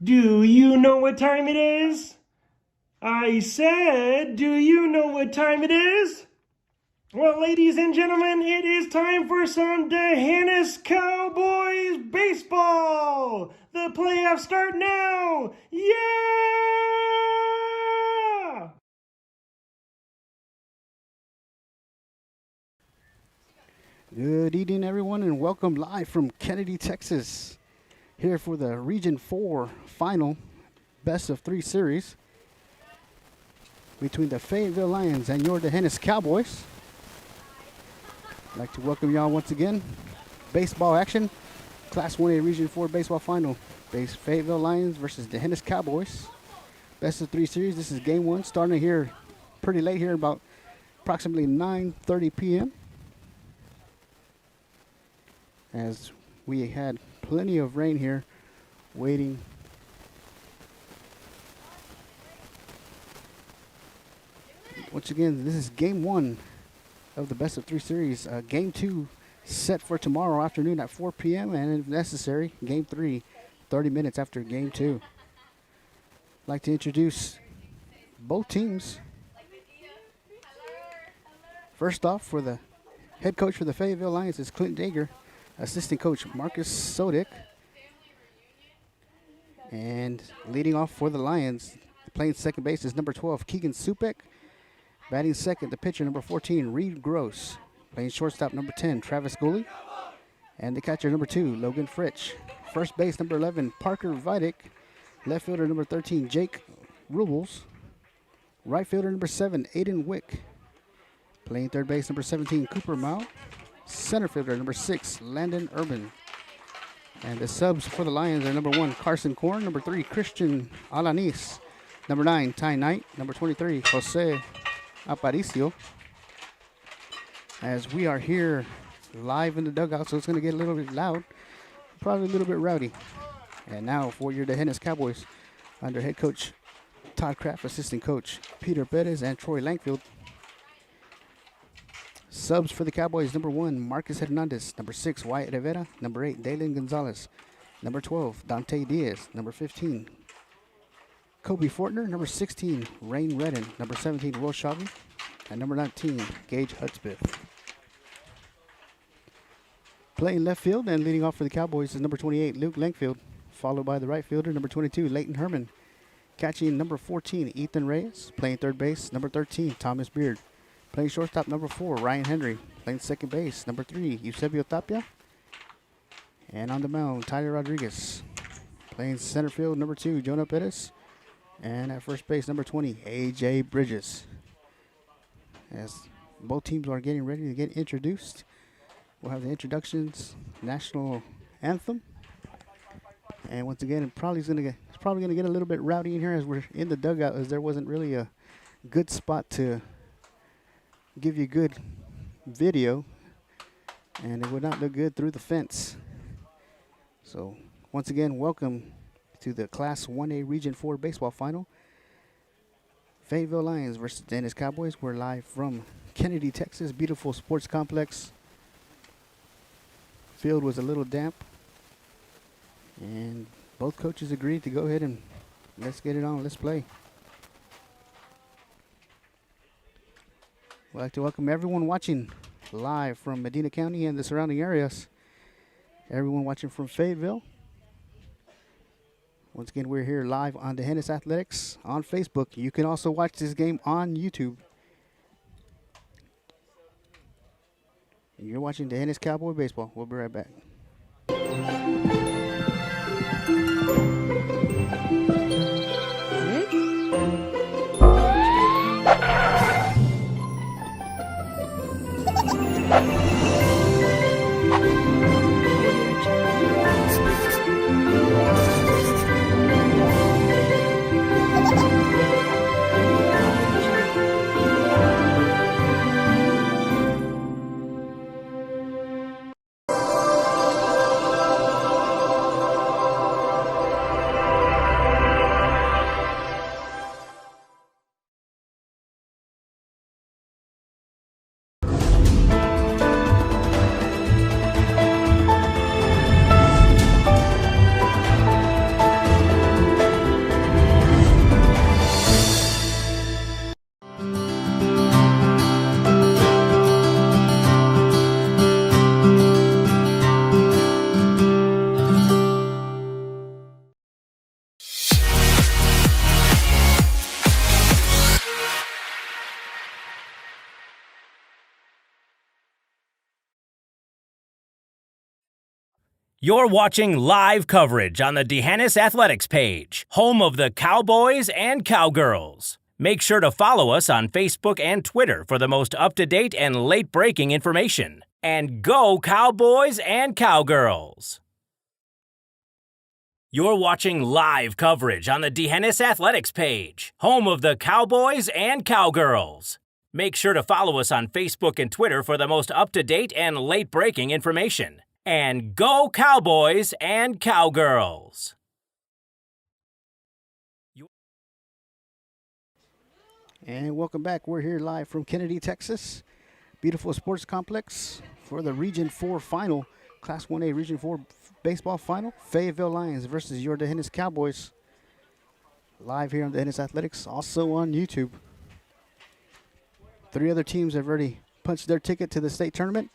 Do you know what time it is? I said, do you know what time it is? Well, ladies and gentlemen, it is time for some Dehennis Cowboys baseball. The playoffs start now. Yeah! Good evening, everyone, and welcome live from Kennedy, Texas, here for the Region 4 final best of 3 series between the Fayetteville Lions and your Dehennis Cowboys. I'd like to welcome y'all once again. Baseball action, Class 1A Region 4 baseball final. Fayetteville Lions versus Dehennis Cowboys. Best of 3 series. This is game 1, starting here pretty late here, about approximately 9:30 p.m. as we had plenty of rain here waiting. Once again, this is game 1 of the best of 3 series. Game 2 set for tomorrow afternoon at 4 p.m. and if necessary, game 3, 30 minutes after game 2. I'd like to introduce both teams. First off, for the head coach for the Fayetteville Lions is Clint Dager. Assistant coach Marcus Sodick. And leading off for the Lions, playing second base is number 12, Keegan Supek. Batting second, the pitcher, number 14, Reed Gross. Playing shortstop, number 10, Travis Gooley. And the catcher, number 2, Logan Fritch. First base, number 11, Parker Vidic. Left fielder, number 13, Jake Rubles. Right fielder, number 7, Aiden Wick. Playing third base, number 17, Cooper Mao. Center fielder, number 6, Landon Urban. And the subs for the Lions are number 1, Carson Korn. Number 3, Christian Alanis. Number 9, Ty Knight. Number 23, Jose Aparicio. As we are here live in the dugout, so it's going to get a little bit loud, probably a little bit rowdy. And now for your Dehennis Cowboys, under head coach Todd Kraft, assistant coach Peter Perez, and Troy Langfield. Subs for the Cowboys, number 1, Marcus Hernandez. Number 6, Wyatt Rivera. Number 8, Dalen Gonzalez. Number 12, Dante Diaz. Number 15, Kobe Fortner. Number 16, Rain Redden. Number 17, Will Shelby. And number 19, Gage Hudspeth. Playing left field and leading off for the Cowboys is number 28, Luke Langfield, followed by the right fielder, number 22, Leighton Herman. Catching number 14, Ethan Reyes. Playing third base, number 13, Thomas Beard. Playing shortstop, number 4, Ryan Henry. Playing second base, number 3, Eusebio Tapia. And on the mound, Tyler Rodriguez. Playing center field, number 2, Jonah Perez. And at first base, number 20, A.J. Bridges. As both teams are getting ready to get introduced, we'll have the introductions, national anthem. And once again, it's probably going to get a little bit rowdy in here as we're in the dugout, as there wasn't really a good spot to give you good video, and it would not look good through the fence. So once again, welcome to the Class 1A Region 4 baseball final. Fayetteville Lions versus Dehennis Cowboys. We're live from Kennedy, Texas. Beautiful sports complex. Field was a little damp, and both coaches agreed to go ahead and let's get it on. Let's play. We'd like to welcome everyone watching live from Medina County and the surrounding areas. Everyone watching from Fayetteville. Once again, we're here live on Dehennis Athletics on Facebook. You can also watch this game on YouTube. And you're watching Dehennis Cowboy Baseball. We'll be right back. You're watching live coverage on the D'Hanis Athletics page, home of the Cowboys and Cowgirls. Make sure to follow us on Facebook and Twitter for the most up-to-date and late-breaking information. And go Cowboys and Cowgirls! You're watching live coverage on the D'Hanis Athletics page, home of the Cowboys and Cowgirls. Make sure to follow us on Facebook and Twitter for the most up-to-date and late-breaking information. And go Cowboys and Cowgirls! And welcome back. We're here live from Kennedy, Texas. Beautiful sports complex for the Region 4 final. Class 1A Region 4 baseball final. Fayetteville Lions versus your D'Hanis Cowboys. Live here on D'Hanis Athletics, also on YouTube. 3 other teams have already punched their ticket to the state tournament.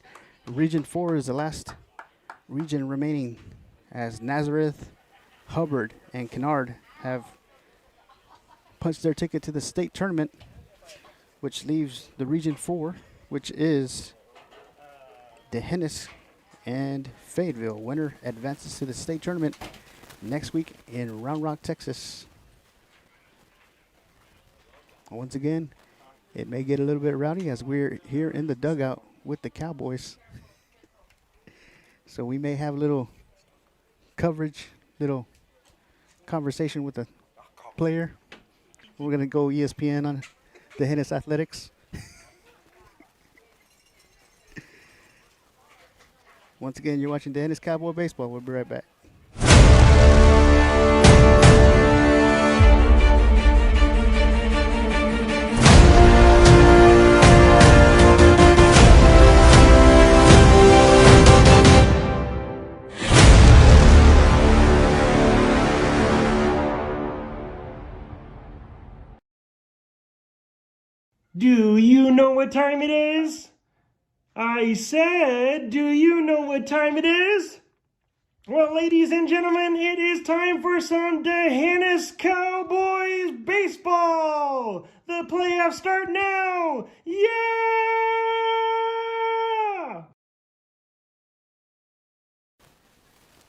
Region 4 is the last region remaining, as Nazareth, Hubbard, and Kennard have punched their ticket to the state tournament, which leaves the Region 4, which is D'Hanis and Fayetteville. Winner advances to the state tournament next week in Round Rock, Texas. Once again, it may get a little bit rowdy as we're here in the dugout with the Cowboys. So we may have a little coverage, little conversation with the player. We're going to go ESPN on D'Hanis Athletics. Once again, you're watching D'Hanis Cowboy Baseball. We'll be right back. Do you know what time it is? I said, do you know what time it is? Well, ladies and gentlemen, it is time for some D'Hanis Cowboys baseball. The playoffs start now. Yeah!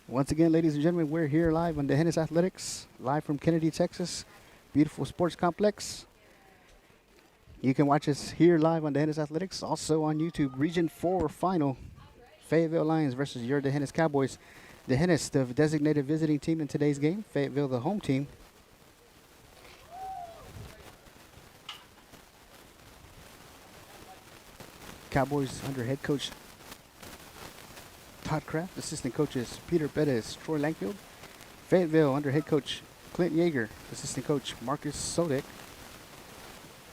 Once again, ladies and gentlemen, we're here live on D'Hanis Athletics, live from Kennedy, Texas. Beautiful sports complex. You can watch us here live on D'Hanis Athletics, also on YouTube. Region 4 final, Fayetteville Lions versus your D'Hanis Cowboys. D'Hanis, the designated visiting team in today's game. Fayetteville, the home team. Cowboys under head coach Todd Kraft. Assistant coaches Peter Bettis, Troy Langfield. Fayetteville under head coach Clint Yeager. Assistant coach Marcus Sodek.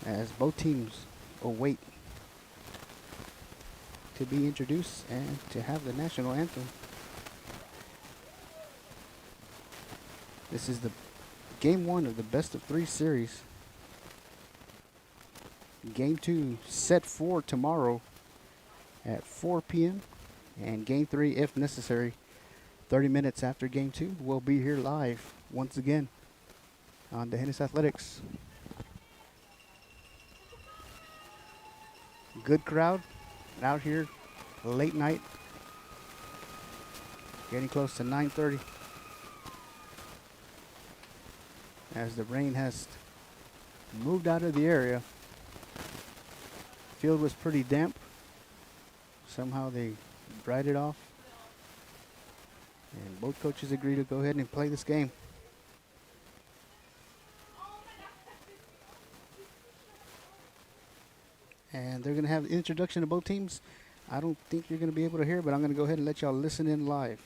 As both teams await to be introduced and to have the national anthem. This is the game 1 of the best of 3 series. Game 2 set for tomorrow at 4 p.m. And game 3, if necessary, 30 minutes after game 2. We'll be here live once again on D'Hanis Athletics. Good crowd out here late night, getting close to 9:30 as the rain has moved out of the area. Field was pretty damp. Somehow they dried it off, and both coaches agreed to go ahead and play this game. And they're going to have the introduction of both teams. I don't think you're going to be able to hear, but I'm going to go ahead and let y'all listen in live.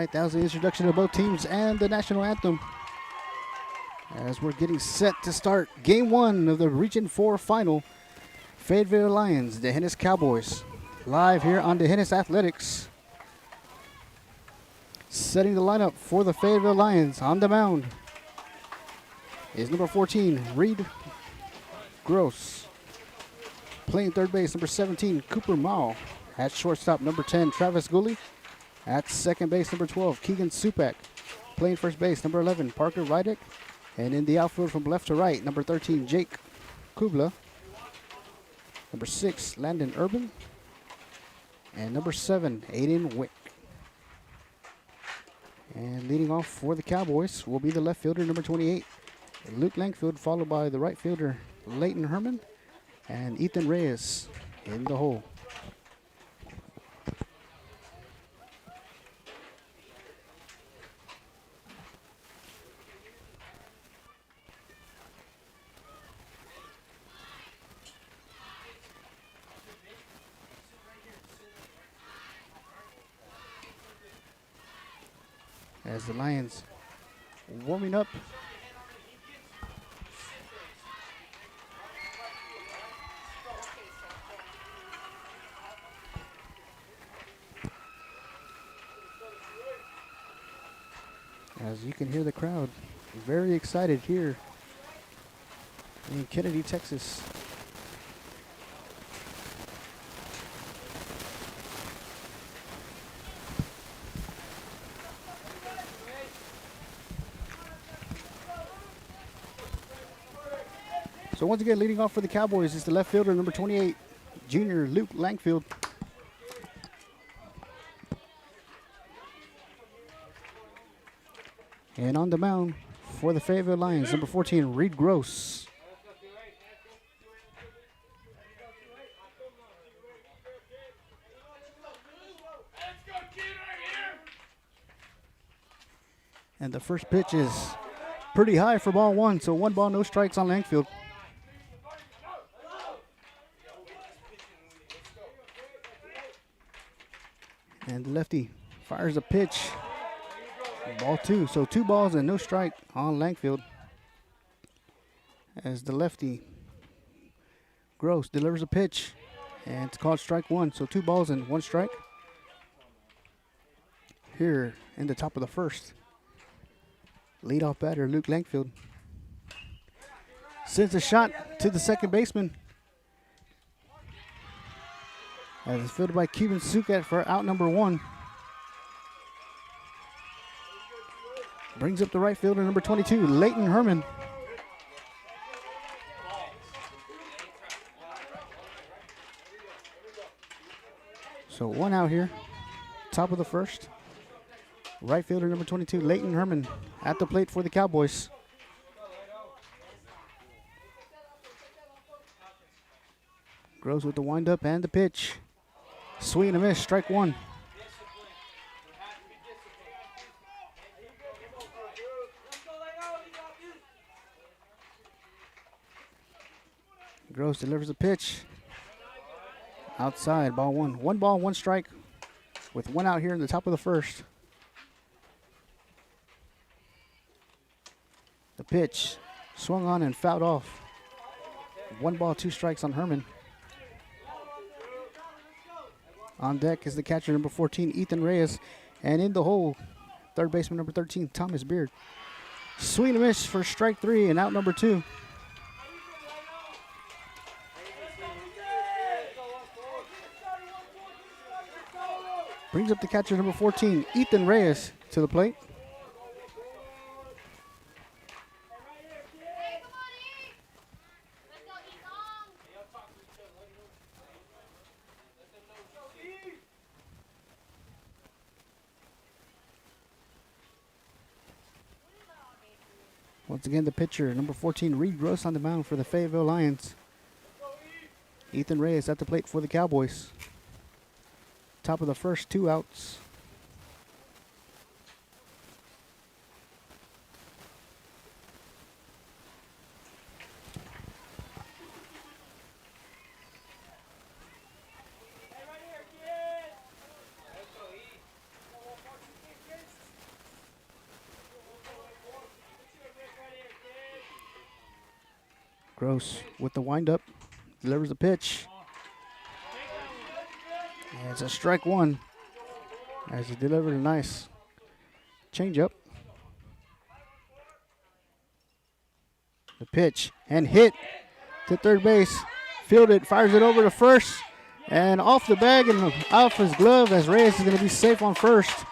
right, that was the introduction of both teams and the national anthem. As we're getting set to start Game 1 of the Region 4 Final, Fayetteville Lions, D'Hanis Cowboys, live here on D'Hanis Athletics. Setting the lineup for the Fayetteville Lions on the mound is number 14, Reed Gross. Playing third base, number 17, Cooper Mao. At shortstop, number 10, Travis Gooley. At second base, number 12, Keegan Supak. Playing first base, number 11, Parker Rydek. And in the outfield from left to right, number 13, Jake Kubla. Number 6, Landon Urban. And number 7, Aiden Wick. And leading off for the Cowboys will be the left fielder, number 28, Luke Langfield, followed by the right fielder, Leighton Herman, and Ethan Reyes in the hole. As the Lions warming up. As you can hear the crowd very excited here in Kennedy, Texas. So once again, leading off for the Cowboys is the left fielder, number 28, junior Luke Langfield. And on the mound for the Fayetteville Lions, number 14, Reed Gross. And the first pitch is pretty high for ball one, so 1 ball, no strikes on Langfield. And the lefty fires a pitch. Ball 2, so 2 balls and no strike on Langfield. As the lefty, Gross, delivers a pitch. And it's called strike 1, so 2 balls and 1 strike. Here in the top of the first. Leadoff batter, Luke Langfield. Sends a shot to the second baseman. As it's fielded by Keegan Sukat for out number 1. Brings up the right fielder, number 22, Leighton Herman. So 1 out here, top of the first. Right fielder, number 22, Leighton Herman, at the plate for the Cowboys. Grows with the windup and the pitch. Swing and a miss, strike 1. Gross delivers a pitch. Outside, ball 1. 1 ball, 1 strike with 1 out here in the top of the first. The pitch swung on and fouled off. 1 ball, 2 strikes on Herman. On deck is the catcher, number 14, Ethan Reyes. And in the hole, third baseman, number 13, Thomas Beard. Swing and a miss for strike 3 and out number 2. Brings up the catcher, number 14, Ethan Reyes, to the plate. Once again, the pitcher, number 14, Reed Gross, on the mound for the Fayetteville Lions. Ethan Reyes at the plate for the Cowboys. Top of the first, 2 outs. Gross with the windup. Delivers the pitch. And it's a strike one as he delivered a nice changeup. The pitch and hit to third base. Fielded, fires it over to first. And off the bag and off his glove as Reyes is going to be safe on first.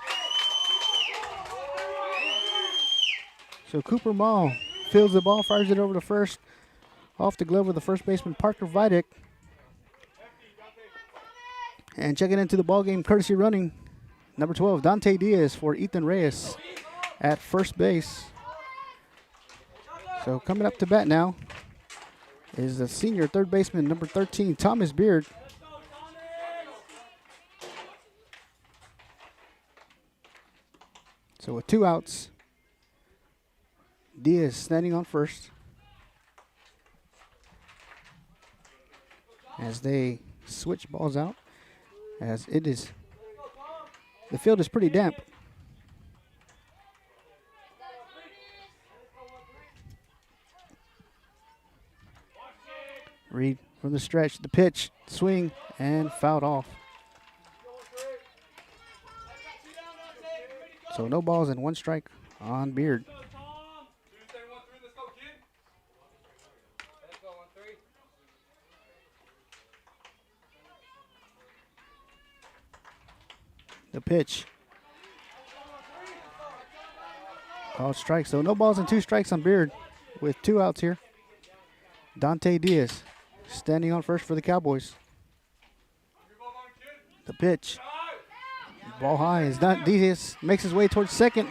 So Cooper Mall fields the ball, fires it over to first. Off the glove of the first baseman, Parker Vidic. And checking into the ball game, courtesy running, number 12, Dante Diaz for Ethan Reyes at first base. So coming up to bat now is the senior third baseman, number 13, Thomas Beard. So with 2 outs, Diaz standing on first as they switch balls out, as it is, the field is pretty damp. Reed from the stretch, the pitch, swing, and fouled off. So no balls and 1 strike on Beard. The pitch. Called strike. So no balls and 2 strikes on Beard with 2 outs here. Dante Diaz standing on first for the Cowboys. The pitch. Ball high is not. Diaz makes his way towards second.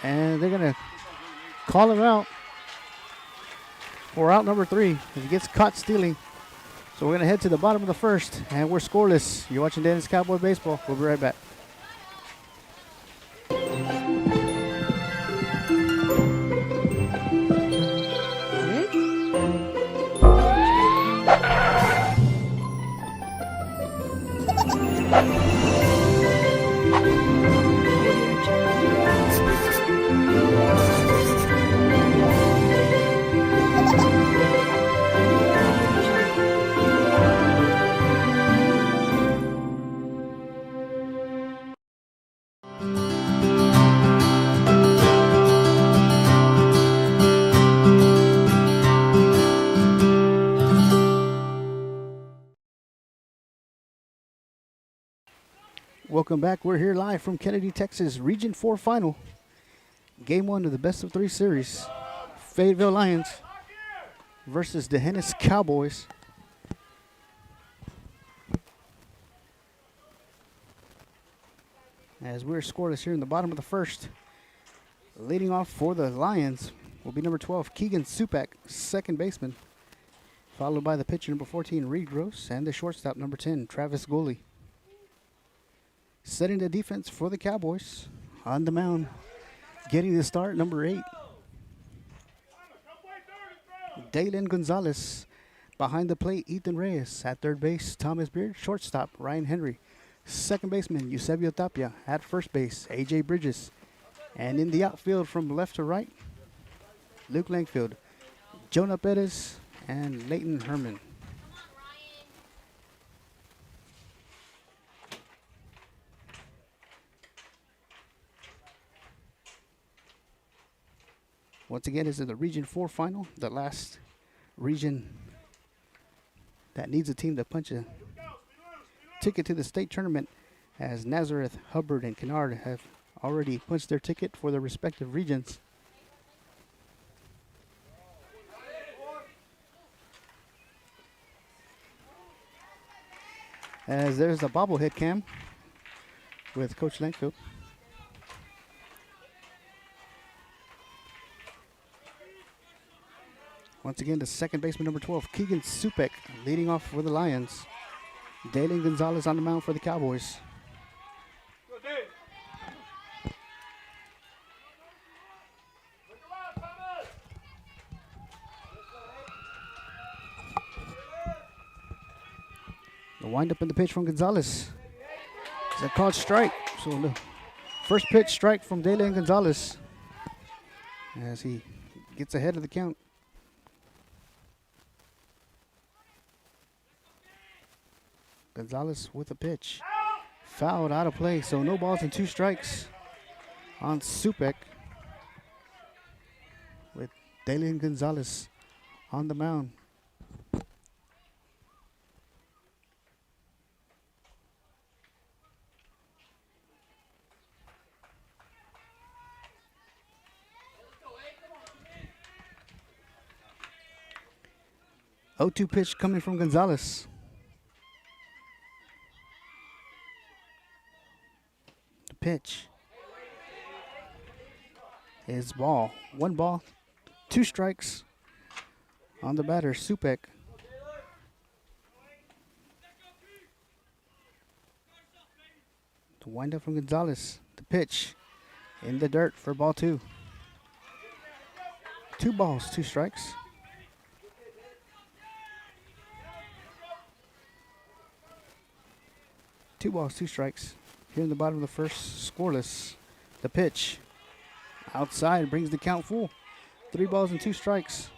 And they're going to call him out for out number 3. He gets caught stealing. So we're going to head to the bottom of the first, and we're scoreless. You're watching Dennis Cowboy Baseball. We'll be right back. Welcome back. We're here live from Kennedy, Texas, Region 4 final. Game 1 of the best of 3 series. Fayetteville Lions versus the Hennis Cowboys. As we're scoreless here in the bottom of the first. Leading off for the Lions will be number 12, Keegan Supak, second baseman. Followed by the pitcher, number 14, Reed Gross, and the shortstop, number 10, Travis Gooley. Setting the defense for the Cowboys on the mound. Getting the start, number 8. Dalen Gonzalez. Behind the plate, Ethan Reyes. At third base, Thomas Beard. Shortstop, Ryan Henry. Second baseman, Eusebio Tapia. At first base, A.J. Bridges. And in the outfield from left to right, Luke Langfield, Jonah Perez, and Leighton Herman. Once again, this is the Region 4 final, the last region that needs a team to punch a ticket to the state tournament, as Nazareth, Hubbard, and Kennard have already punched their ticket for their respective regions. As there's a bobblehead cam with Coach Langfield. Once again, the second baseman, number 12, Keegan Supak, leading off for the Lions. Dalen Gonzalez on the mound for the Cowboys. The windup in the pitch from Gonzalez. It's a called strike. So the first pitch strike from Dalen Gonzalez as he gets ahead of the count. Gonzalez with a pitch. Fouled out of play, so no balls and 2 strikes on Supek with Dalian Gonzalez on the mound. Oh, 0-2 pitch coming from Gonzalez. The pitch is ball. 1 ball, 2 strikes on the batter, Supek. The wind up from Gonzalez. The pitch in the dirt for ball 2. 2 balls, 2 strikes. Two balls, 2 strikes. Here in the bottom of the first, scoreless. The pitch outside brings the count full. 3 balls and 2 strikes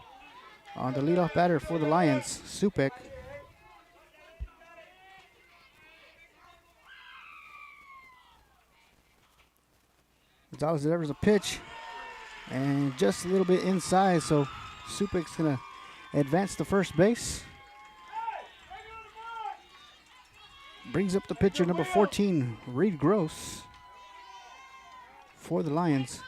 on the leadoff batter for the Lions, Supek. Gonzalez delivers a pitch and just a little bit inside, so Supek's going to advance to first base. Brings up the pitcher, number 14, Reed Gross, for the Lions.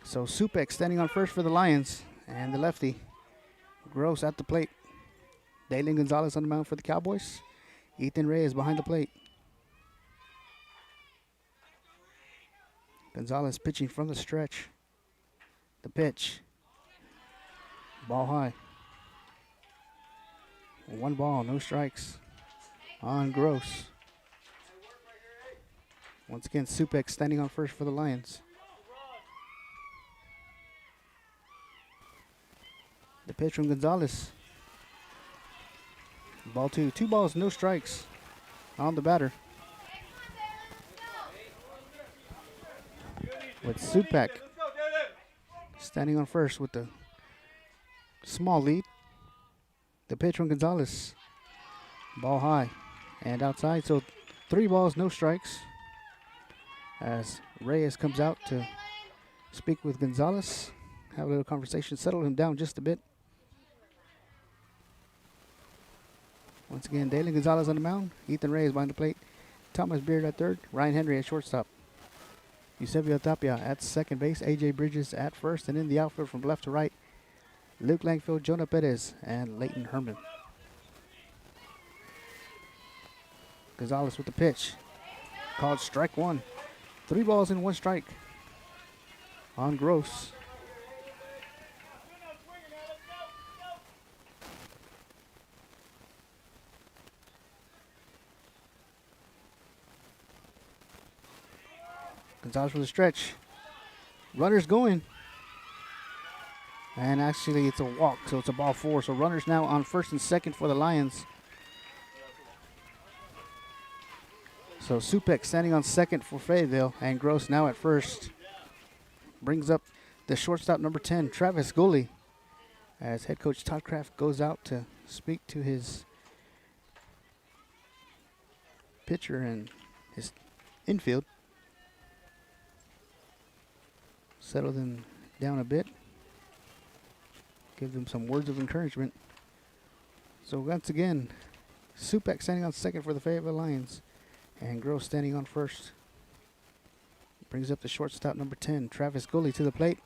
So Supek standing on first for the Lions, and the lefty, Gross at the plate. Dalian Gonzalez on the mound for the Cowboys. Ethan Reyes behind the plate. Gonzalez pitching from the stretch. The pitch. Ball high. 1 ball, no strikes on Gross. Once again, Supek standing on first for the Lions. The pitch from Gonzalez. Ball 2. 2 balls, no strikes on the batter. With Supek standing on first with the small lead. The pitch from Gonzalez. Ball high and outside, so 3 balls, no strikes. As Reyes comes out to speak with Gonzalez, have a little conversation, settle him down just a bit. Once again, Dalian Gonzalez on the mound, Ethan Reyes behind the plate, Thomas Beard at third, Ryan Henry at shortstop, Eusebio Tapia at second base, AJ Bridges at first, and in the outfield from left to right, Luke Langfield, Jonah Perez, and Leighton Herman. Gonzalez with the pitch. Called strike 1. 3 balls and 1 strike on Gross. Gonzalez for the stretch. Runners going. And actually it's a walk, so it's a ball 4. So runners now on first and second for the Lions. So Supek standing on second for Fayetteville, and Gross now at first. Brings up the shortstop, number 10, Travis Gooley, as head coach Todd Kraft goes out to speak to his pitcher and his infield. Settle them down a bit. Give them some words of encouragement. So once again, Supek standing on second for the Fayetteville Lions. And Gross standing on first. Brings up the shortstop, number 10, Travis Gooley, to the plate.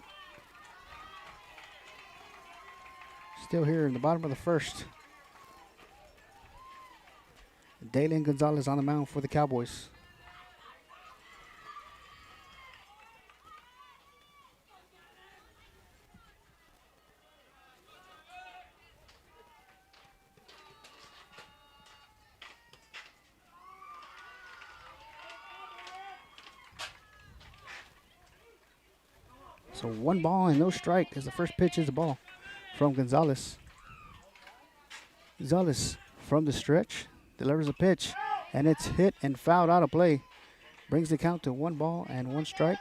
Still here in the bottom of the first. Dalian Gonzalez on the mound for the Cowboys. So 1 ball and no strike as the first pitch is a ball from Gonzalez. Gonzalez from the stretch delivers a pitch, and it's hit and fouled out of play. Brings the count to 1 ball and 1 strike.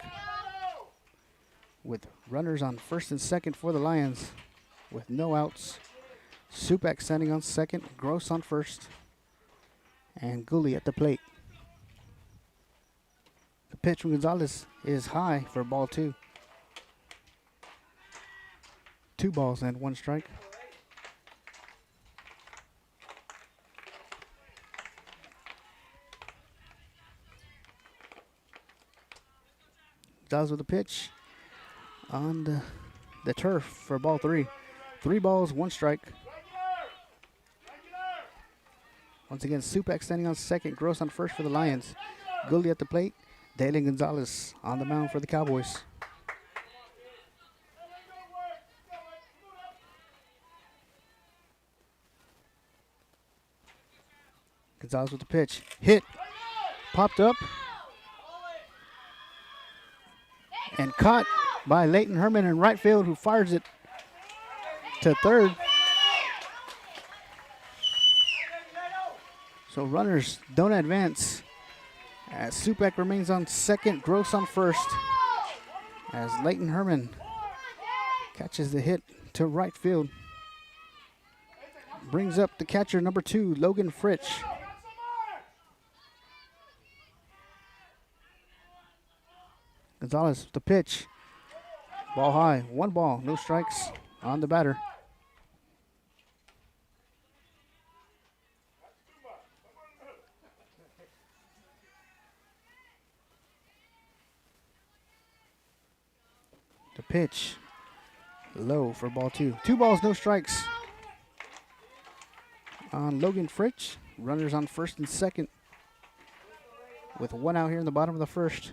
With runners on first and second for the Lions with no outs. Supek standing on second, Gross on first. And Gooley at the plate. The pitch from Gonzalez is high for ball 2. 2 balls and 1 strike. Gonzalez with a pitch on the turf for ball 3. 3 balls, 1 strike. Once again, Supak standing on second, Gross on first for the Lions. Gooley at the plate, Dalen Gonzalez on the mound for the Cowboys. Gonzalez with the pitch, hit, popped up, and caught by Leighton Herman in right field, who fires it to third. So runners don't advance as Supak remains on second, Gross on first, as Leighton Herman catches the hit to right field. Brings up the catcher, number 2, Logan Fritsch. Gonzalez, the pitch. Ball high, 1 ball, no strikes on the batter. The pitch, low for ball 2. 2 balls, no strikes on Logan Fritsch. Runners on first and second with 1 out here in the bottom of the first.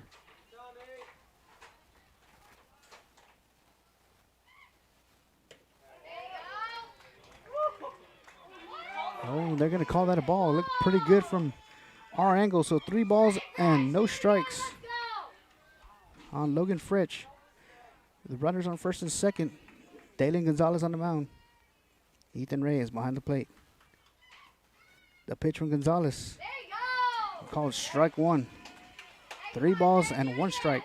Oh, they're going to call that a ball. Looked pretty good from our angle. So 3 balls and no strikes on Logan Fritsch. The runners on first and second. Dalen Gonzalez on the mound. Ethan Reyes behind the plate. The pitch from Gonzalez. Called strike 1. 3 balls and 1 strike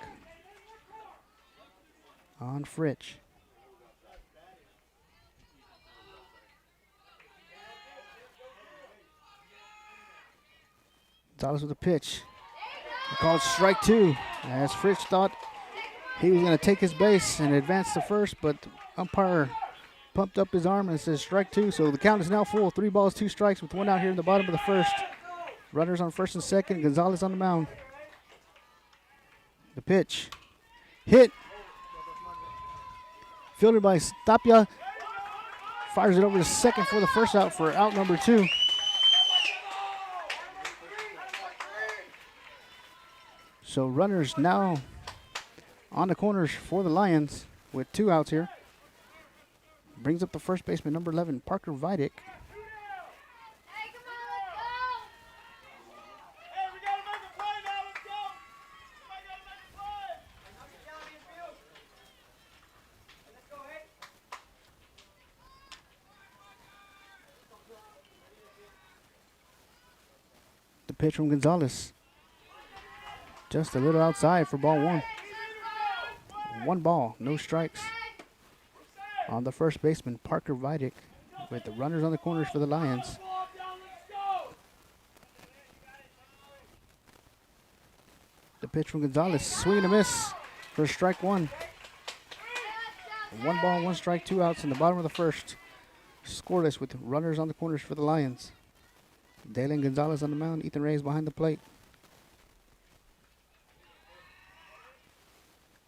on Fritsch. Gonzalez with a pitch. Called strike 2, as Fritsch thought he was going to take his base and advance to first, but the umpire pumped up his arm and says strike 2. So the count is now full. 3 balls, 2 strikes with 1 out here in the bottom of the first. Runners on first and second. Gonzalez on the mound. The pitch. Hit. Fielded by Tapia. Fires it over to second for the first out for out number 2. So runners now on the corners for the Lions with 2 outs here. Brings up the first baseman, number 11, Parker Vidic. The pitch from Gonzalez. Just a little outside for ball 1. 1 ball, no strikes on the first baseman, Parker Vidic, with the runners on the corners for the Lions. The pitch from Gonzalez, swing and a miss for strike 1. 1 ball, 1 strike, 2 outs in the bottom of the first. Scoreless with runners on the corners for the Lions. Dalen Gonzalez on the mound, Ethan Reyes behind the plate.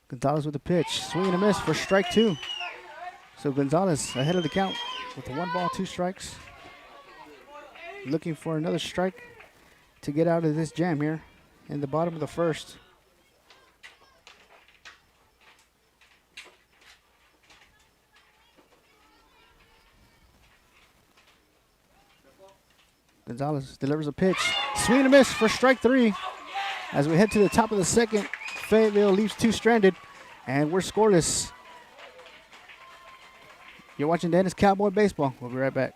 Gonzalez with a pitch, swing and a miss for strike 2. So Gonzalez ahead of the count with 1 ball, 2 strikes. Looking for another strike to get out of this jam here in the bottom of the first. Gonzalez delivers a pitch, swing and a miss for strike 3. As we head to the top of the second, Fayetteville leaves 2 stranded, and we're scoreless. You're watching Dennis Cowboy Baseball. We'll be right back.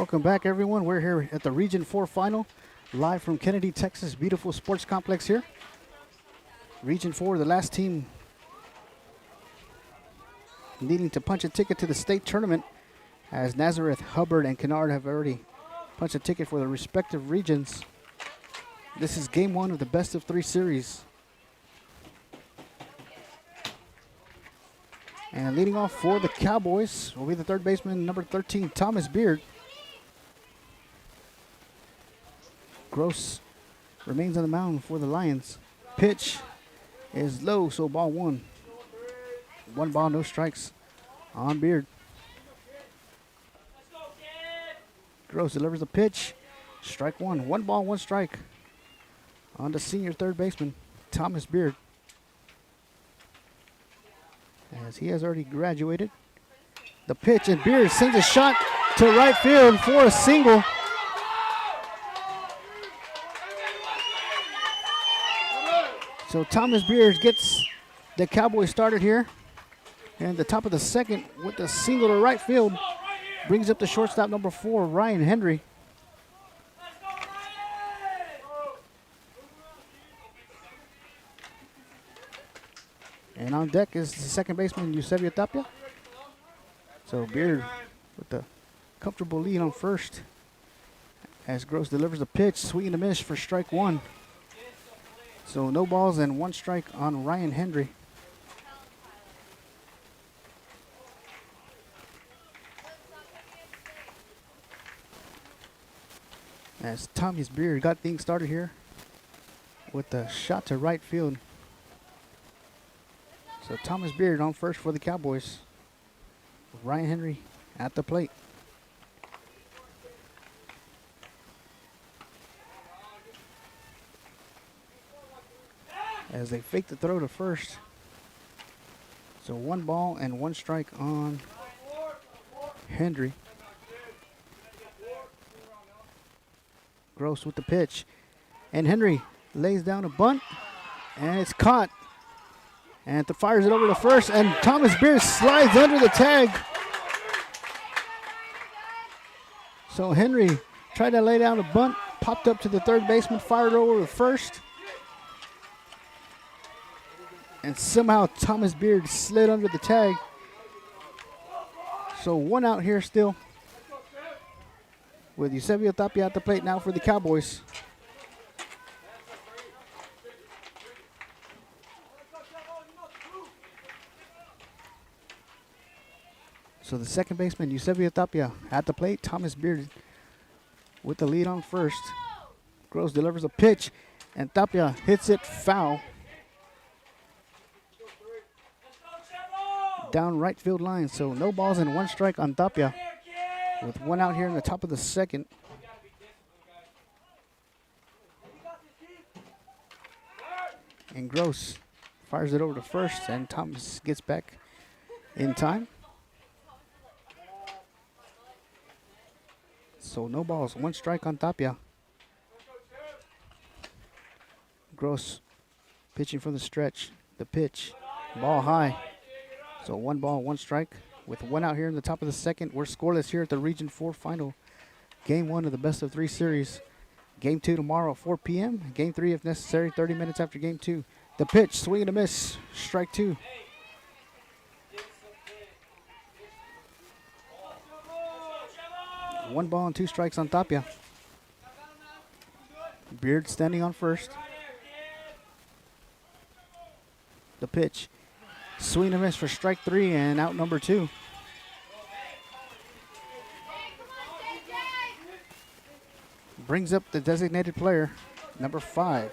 Welcome back, everyone. We're here at the Region 4 final, live from Kennedy, Texas. Beautiful sports complex here. Region 4, the last team needing to punch a ticket to the state tournament, as Nazareth, Hubbard, and Kennard have already punched a ticket for the respective regions. This is game 1 of the best of 3 series. And leading off for the Cowboys will be the third baseman, number 13, Thomas Beard. Gross remains on the mound for the Lions. Pitch is low, so ball 1. 1 ball, no strikes on Beard. Gross delivers the pitch. Strike 1. 1 ball, 1 strike on the senior third baseman, Thomas Beard, as he has already graduated. The pitch, and Beard sends a shot to right field for a single. So Thomas Beard gets the Cowboys started here. And the top of the second with the single to right field brings up the shortstop, number 4, Ryan Henry. And on deck is the second baseman, Eusebio Tapia. So Beard with the comfortable lead on first, as Gross delivers the pitch, swing and a miss for strike 1. So no balls and 1 strike on Ryan Henry. As Thomas Beard got things started here with the shot to right field. So Thomas Beard on first for the Cowboys. Ryan Henry at the plate. As they fake the throw to first. So 1 ball and 1 strike on Henry. Gross with the pitch. And Henry lays down a bunt. And it's caught. And fires it over to first. And Thomas Beard slides under the tag. So Henry tried to lay down a bunt. Popped up to the third baseman. Fired over to first. And somehow Thomas Beard slid under the tag. So 1 out here still, with Eusebio Tapia at the plate now for the Cowboys. So the second baseman, Eusebio Tapia, at the plate. Thomas Beard with the lead on first. Gross delivers a pitch, and Tapia hits it foul. Down right field line, so no balls and 1 strike on Tapia, with 1 out here in the top of the second. And Gross fires it over to first, and Thomas gets back in time. So no balls, 1 strike on Tapia. Gross pitching from the stretch. The pitch, ball high. So 1 ball, 1 strike, with 1 out here in the top of the second. We're scoreless here at the Region 4 final. Game 1 of the best of 3 series. Game 2 tomorrow at 4 p.m. Game 3, if necessary, 30 minutes after Game 2. The pitch, swing and a miss, strike 2. One ball and 2 strikes on Tapia. Beard standing on first. The pitch. Swing and miss for strike 3 and out number 2. Brings up the designated player, number 5,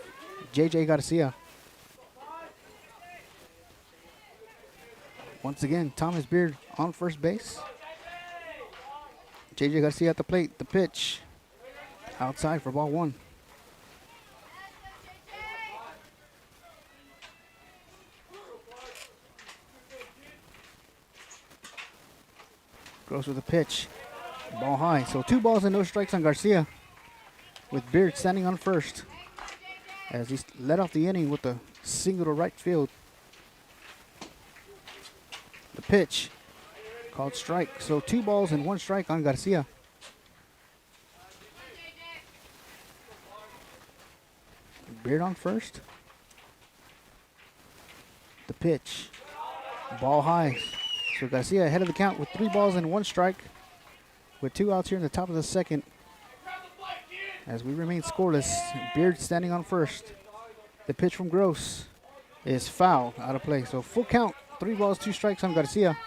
J.J. Garcia. Once again, Thomas Beard on first base. J.J. Garcia at the plate. The pitch outside for ball 1. Gross with a pitch. Ball high. So 2 balls and no strikes on Garcia, with Beard standing on first, as he led off the inning with a single to right field. The pitch called strike. So 2 balls and 1 strike on Garcia. Beard on first. The pitch. Ball high. So Garcia ahead of the count with 3 balls and 1 strike. With 2 outs here in the top of the second. As we remain scoreless. Beard standing on first. The pitch from Gross is foul, out of play. So full count. 3 balls, 2 strikes on Garcia.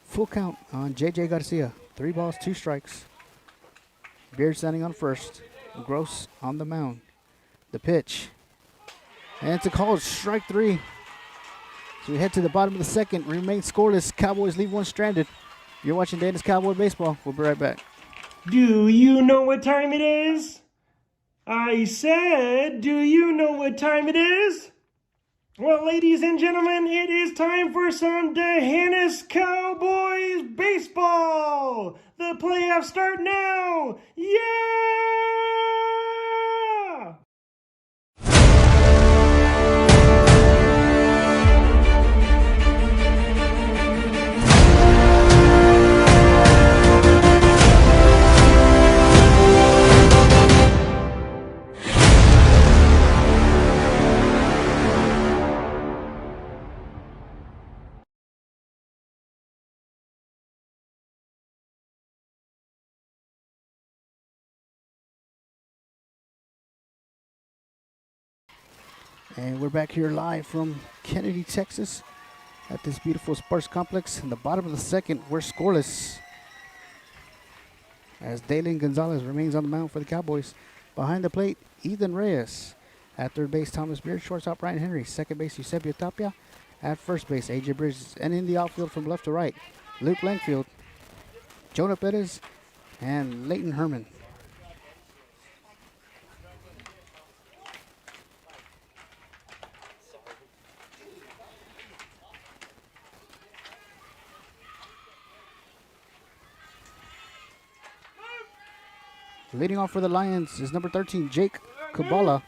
Full count on J.J. Garcia. 3 balls, 2 strikes. Beard standing on first. Gross on the mound. The pitch. And it's a called strike 3. So we head to the bottom of the second. Remain scoreless. Cowboys leave 1 stranded. You're watching Dana's Cowboy Baseball. We'll be right back. Do you know what time it is? I said, do you know what time it is? Well, ladies and gentlemen, it is time for some Dehannis Cowboys baseball. The playoffs start now. Yeah! And we're back here live from Kennedy, Texas at this beautiful sports complex. In the bottom of the second, we're scoreless as Dalen Gonzalez remains on the mound for the Cowboys. Behind the plate, Ethan Reyes. At third base, Thomas Beard. Shortstop, Ryan Henry. Second base, Eusebio Tapia. At first base, A.J. Bridges. And in the outfield from left to right, Luke Langfield, Jonah Perez, and Leighton Herman. Leading off for the Lions is number 13, Jake Kabala.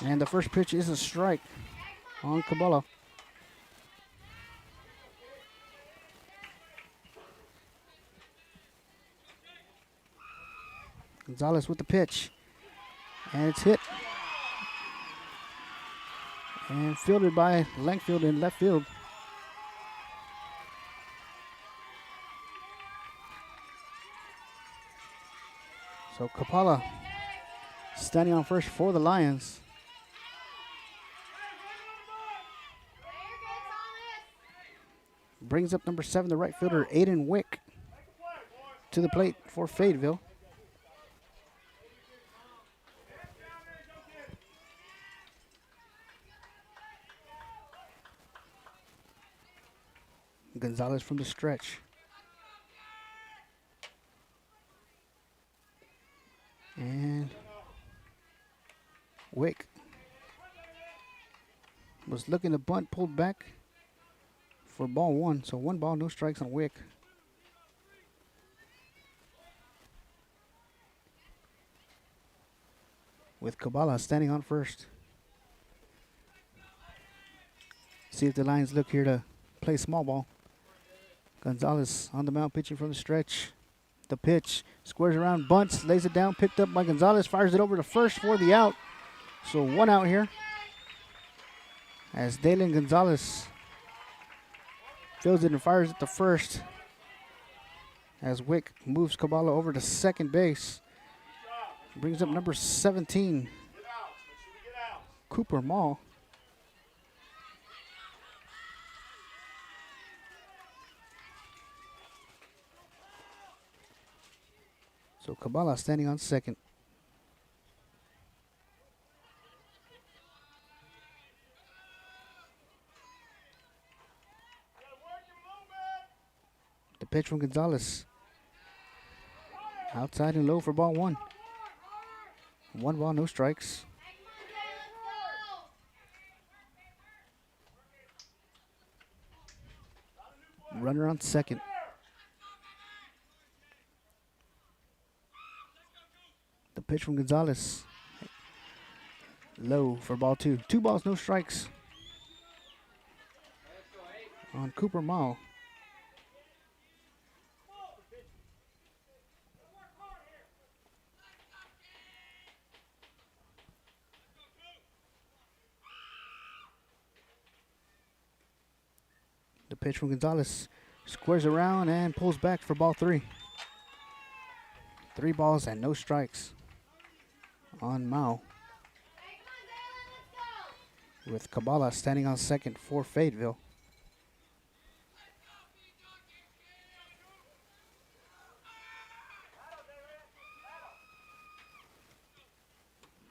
And the first pitch is a strike on Kabala. Gonzalez with the pitch. And it's hit. And fielded by Langfield in left field. So Kapala standing on first for the Lions. Brings up number 7, the right fielder, Aiden Wick, to the plate for Fayetteville. Gonzalez from the stretch. And Wick was looking to bunt, pulled back for ball 1. So 1 ball, no strikes on Wick. With Kabala standing on first. See if the Lions look here to play small ball. Gonzalez on the mound pitching from the stretch. The pitch, squares around, bunts, lays it down, picked up by Gonzalez, fires it over to first for the out. So 1 out here as Dalen Gonzalez fields it and fires it to first as Wick moves Kabala over to second base. Brings up number 17, Cooper Mall. So Kabala standing on second. The pitch from Gonzalez. Outside and low for ball 1. 1 ball, no strikes. Runner on second. The pitch from Gonzalez. Low for ball 2. 2 balls, no strikes. on Cooper Mao. The pitch from Gonzalez squares around and pulls back for ball 3. 3 balls and no strikes on Mao. With Kabbalah standing on second for Fayetteville.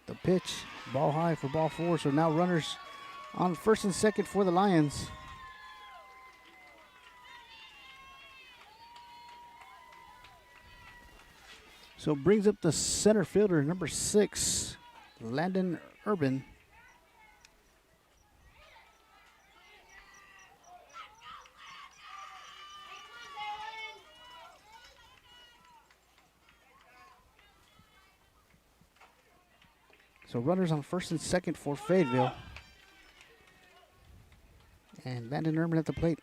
The pitch, ball high for ball 4, so now runners on first and second for the Lions. So brings up the center fielder, number 6, Landon Urban. So runners on first and second for Fayetteville. And Landon Urban at the plate.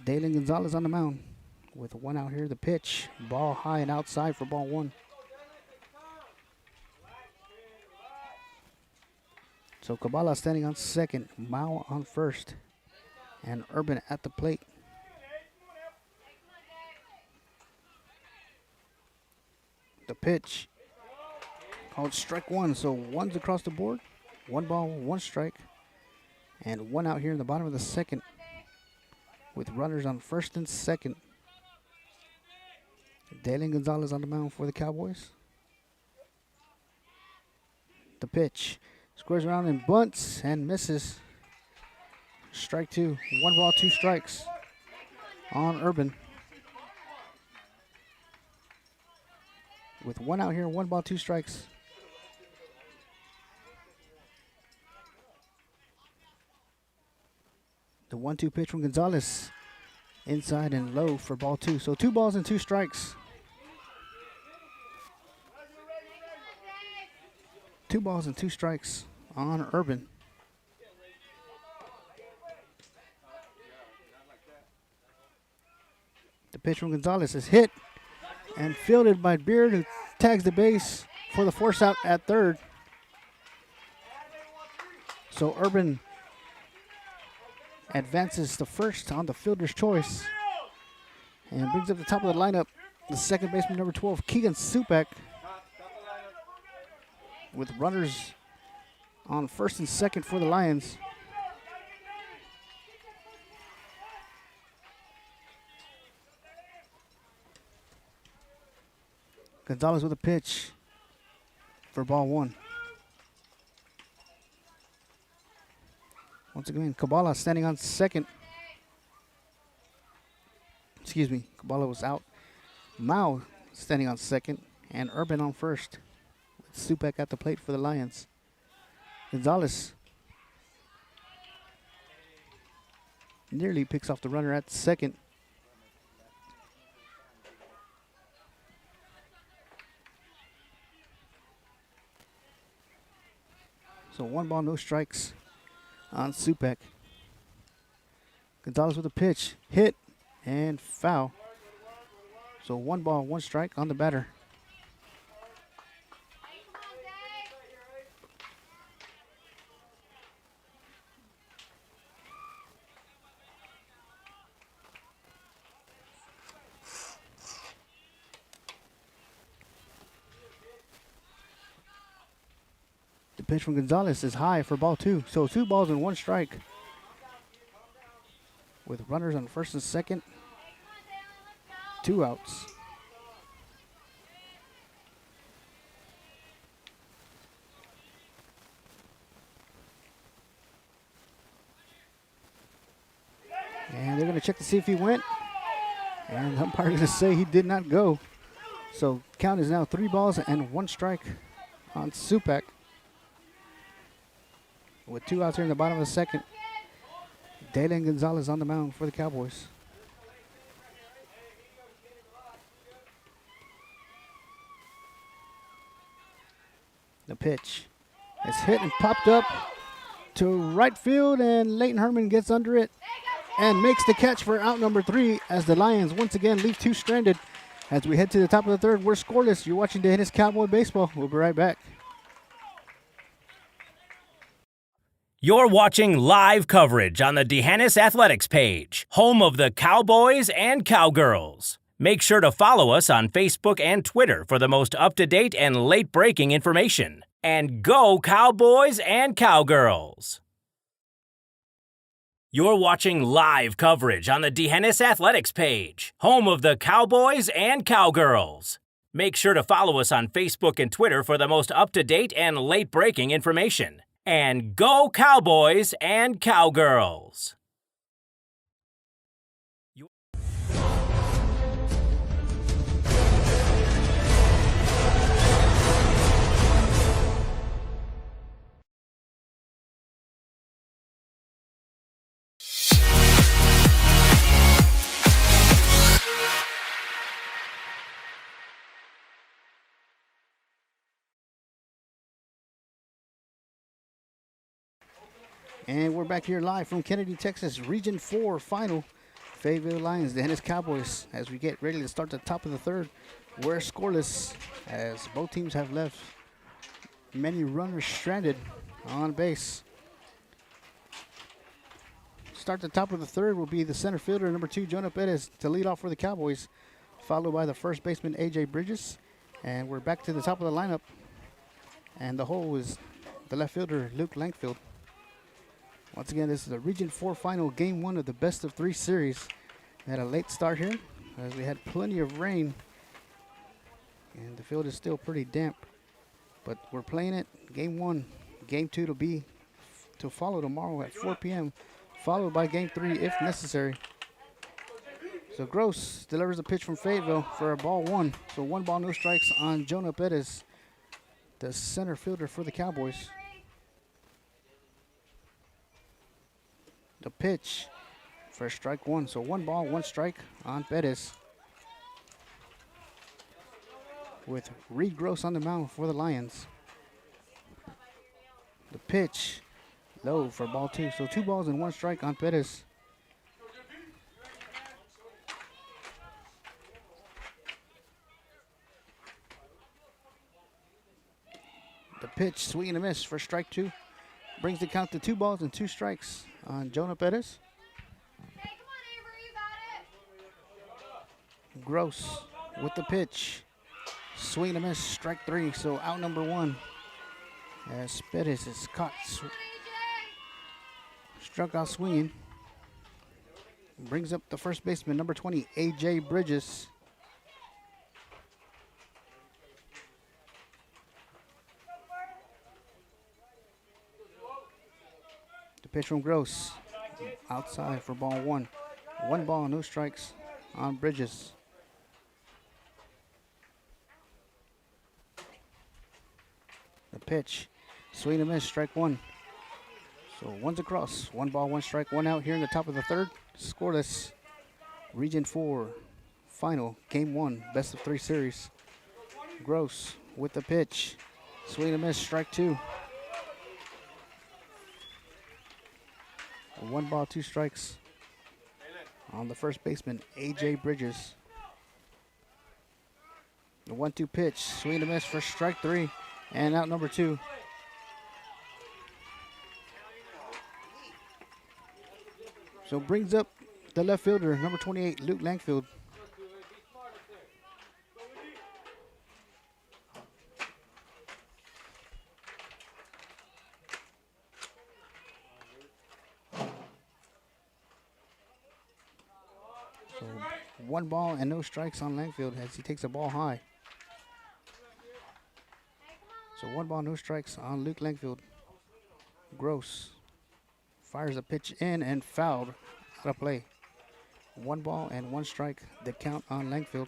Dalen Gonzalez on the mound. With 1 out here, the pitch. Ball high and outside for ball 1. So Kabbalah standing on second. Mao on first. And Urban at the plate. The pitch. Called strike 1. So 1's across the board. 1 ball, 1 strike. And 1 out here in the bottom of the second. With runners on first and second. Dalen Gonzalez on the mound for the Cowboys. The pitch. Squares around and bunts and misses. Strike 2. 1 ball, 2 strikes on Urban. With 1 out here, 1 ball, 2 strikes. The 1-2 pitch from Gonzalez. Inside and low for ball 2. So 2 balls and 2 strikes. 2 balls and 2 strikes on Urban. The pitch from Gonzalez is hit and fielded by Beard, who tags the base for the force out at third. So Urban advances to first on the fielder's choice and brings up the top of the lineup the second baseman, number 12, Keegan Supak, with runners on first and second for the Lions. Gonzalez with a pitch for ball 1. Once again, Kabbalah standing on second. Excuse me, Kabbalah was out. Mao standing on second, and Urban on first. With Supak at the plate for the Lions. Gonzalez nearly picks off the runner at second. So 1 ball, no strikes on Supak. Gonzalez with a pitch, hit and foul. So 1 ball, 1 strike on the batter. The pitch from Gonzalez is high for ball 2. So 2 balls and 1 strike. With runners on first and second. 2 outs. And they're going to check to see if he went. And the umpire is going to say he did not go. So count is now 3 balls and 1 strike on Supak. With 2 outs here in the bottom of the second. Dalen Gonzalez on the mound for the Cowboys. The pitch is hit and popped up to right field, and Leighton Herman gets under it and makes the catch for out number 3 as the Lions once again leave 2 stranded. As we head to the top of the third, we're scoreless. You're watching D'Hanis Cowboy Baseball. We'll be right back. You're watching live coverage on the D'Hanis Athletics page, home of the Cowboys and Cowgirls. Make sure to follow us on Facebook and Twitter for the most up-to-date and late-breaking information. And go Cowboys and Cowgirls! You're watching live coverage on the D'Hanis Athletics page, home of the Cowboys and Cowgirls. Make sure to follow us on Facebook and Twitter for the most up-to-date and late-breaking information. And go Cowboys and Cowgirls! And we're back here live from Kennedy, Texas, Region 4 final. Fayetteville Lions, the D'Hanis Cowboys, as we get ready to start the top of the third. We're scoreless as both teams have left many runners stranded on base. Start the top of the third will be the center fielder, number 2, Jonah Perez, to lead off for the Cowboys, followed by the first baseman, A.J. Bridges. And we're back to the top of the lineup. And the hole is the left fielder, Luke Langfield. Once again, this is the Region 4 final, Game 1 of the best-of-3 series. We had a late start here as we had plenty of rain. And the field is still pretty damp. But we're playing it, Game 1. Game 2 to follow tomorrow at 4 p.m., followed by Game 3 if necessary. So Gross delivers a pitch from Fayetteville for a ball 1. So 1 ball, no strikes on Jonah Perez, the center fielder for the Cowboys. The pitch for strike 1. So 1 ball, 1 strike on Perez. With Reed Gross on the mound for the Lions. The pitch low for ball 2. So 2 balls and 1 strike on Perez. The pitch, swing and a miss for strike 2. Brings the count to 2 balls and 2 strikes on Jonah Perez. Hey, come on, Avery, you got it. Gross with the pitch. Swing and a miss, strike 3. So out number 1. As Perez is caught. Struck out swinging. Brings up the first baseman, number 20, A.J. Bridges. The pitch from Gross. Outside for ball 1. 1 ball, no strikes on Bridges. The pitch. Swing and miss, strike 1. So 1's across. 1 ball, 1 strike, 1 out here in the top of the third. Scoreless. Region 4 final, Game 1, best-of-3 series. Gross with the pitch. Swing and miss, strike 2. 1 ball, 2 strikes on the first baseman, A.J. Bridges. The 1-2 pitch, swing and miss for strike 3, and out number 2. So brings up the left fielder, number 28, Luke Langfield. So 1 ball and no strikes on Langfield as he takes a ball high. So 1 ball, no strikes on Luke Langfield. Gross fires a pitch in and fouled out of play. 1 ball and 1 strike, the count on Langfield.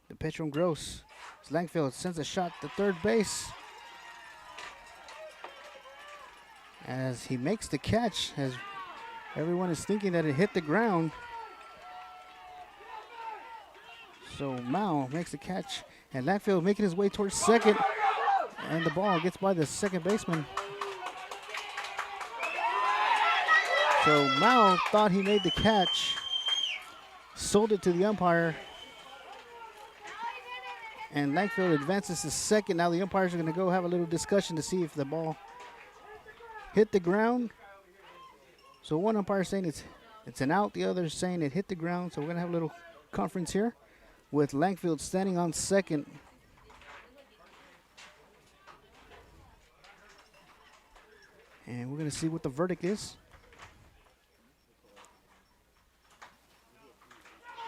The pitch from Gross. Langfield sends a shot to third base. As he makes the catch, as everyone is thinking that it hit the ground. So Mao makes the catch And Langfield making his way towards second. And the ball gets by the second baseman. So Mao thought he made the catch. Sold it to the umpire. And Langfield advances to second. Now the umpires are going to go have a little discussion to see if the ball hit the ground. So one umpire saying it's an out. The other is saying it hit the ground. So we're going to have a little conference here with Langfield standing on second. And we're going to see what the verdict is.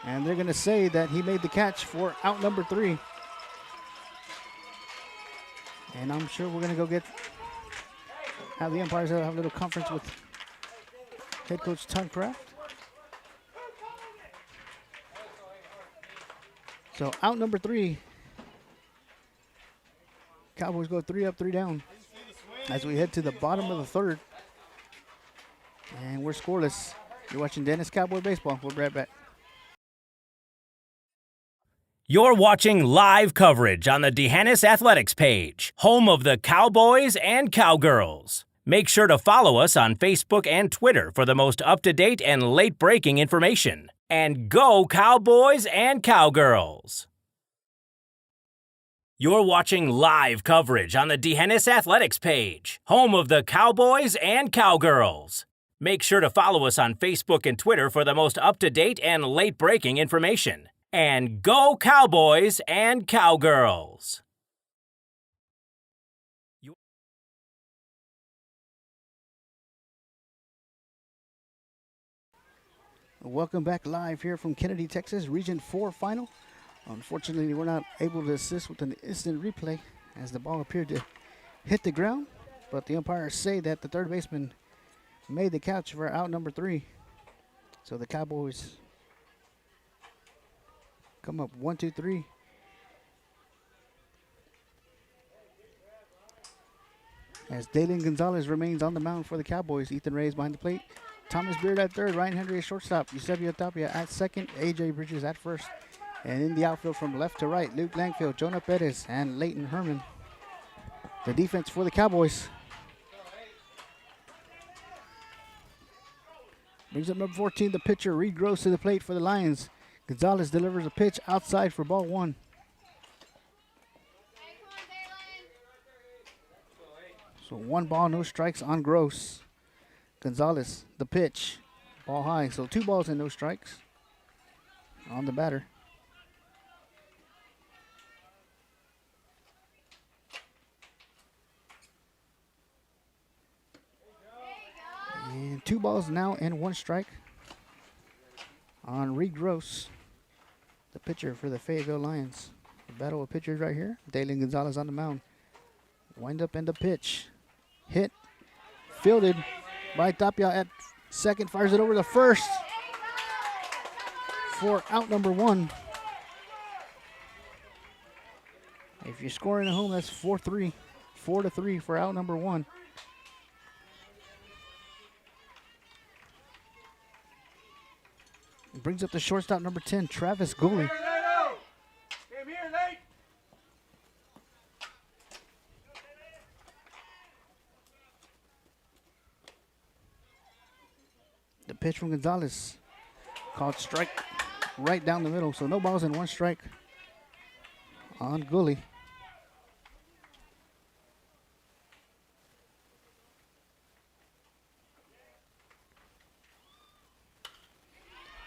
And they're going to say that he made the catch for out number 3. And I'm sure we're going to go have the umpires have a little conference with head coach Todd Kraft. So out number 3. Cowboys go 3 up, 3 down as we head to the bottom of the third. And we're scoreless. You're watching Dennis Cowboy Baseball. We'll be right back. You're watching live coverage on the D'Hanis Athletics page, home of the Cowboys and Cowgirls. Make sure to follow us on Facebook and Twitter for the most up-to-date and late-breaking information. And go Cowboys and Cowgirls! You're watching live coverage on the D'Hanis Athletics page, home of the Cowboys and Cowgirls. Make sure to follow us on Facebook and Twitter for the most up-to-date and late-breaking information. And go Cowboys and Cowgirls! Welcome back live here from Kennedy, Texas, Region 4 final. Unfortunately, we're not able to assist with an instant replay as the ball appeared to hit the ground. But the umpires say that the third baseman made the catch for out number 3. So the Cowboys come up 1-2-3. As Dalen Gonzalez remains on the mound for the Cowboys. Ethan Reyes behind the plate. Thomas Beard at third. Ryan Henry at shortstop. Eusebio Tapia at second. AJ Bridges at first. And in the outfield from left to right, Luke Langfield, Jonah Perez, and Leighton Herman. The defense for the Cowboys. Brings up number 14, the pitcher, Reed Gross to the plate for the Lions. Gonzalez delivers a pitch outside for ball 1. So 1 ball, no strikes on Gross. Gonzalez, the pitch, ball high. So 2 balls and no strikes on the batter. And 2 balls now and 1 strike on Reed Gross, the pitcher for the Fayetteville Lions. The battle of pitchers right here. Dalen Gonzalez on the mound. Wind up and the pitch. Hit. Fielded by Tapia at second. Fires it over to first for out number 1. If you're scoring at home, that's 4-3. 4-3 for out number 1. Brings up the shortstop, number 10, Travis Gooley. The pitch from Gonzalez, called strike right down the middle. So no balls and 1 strike on Gooley.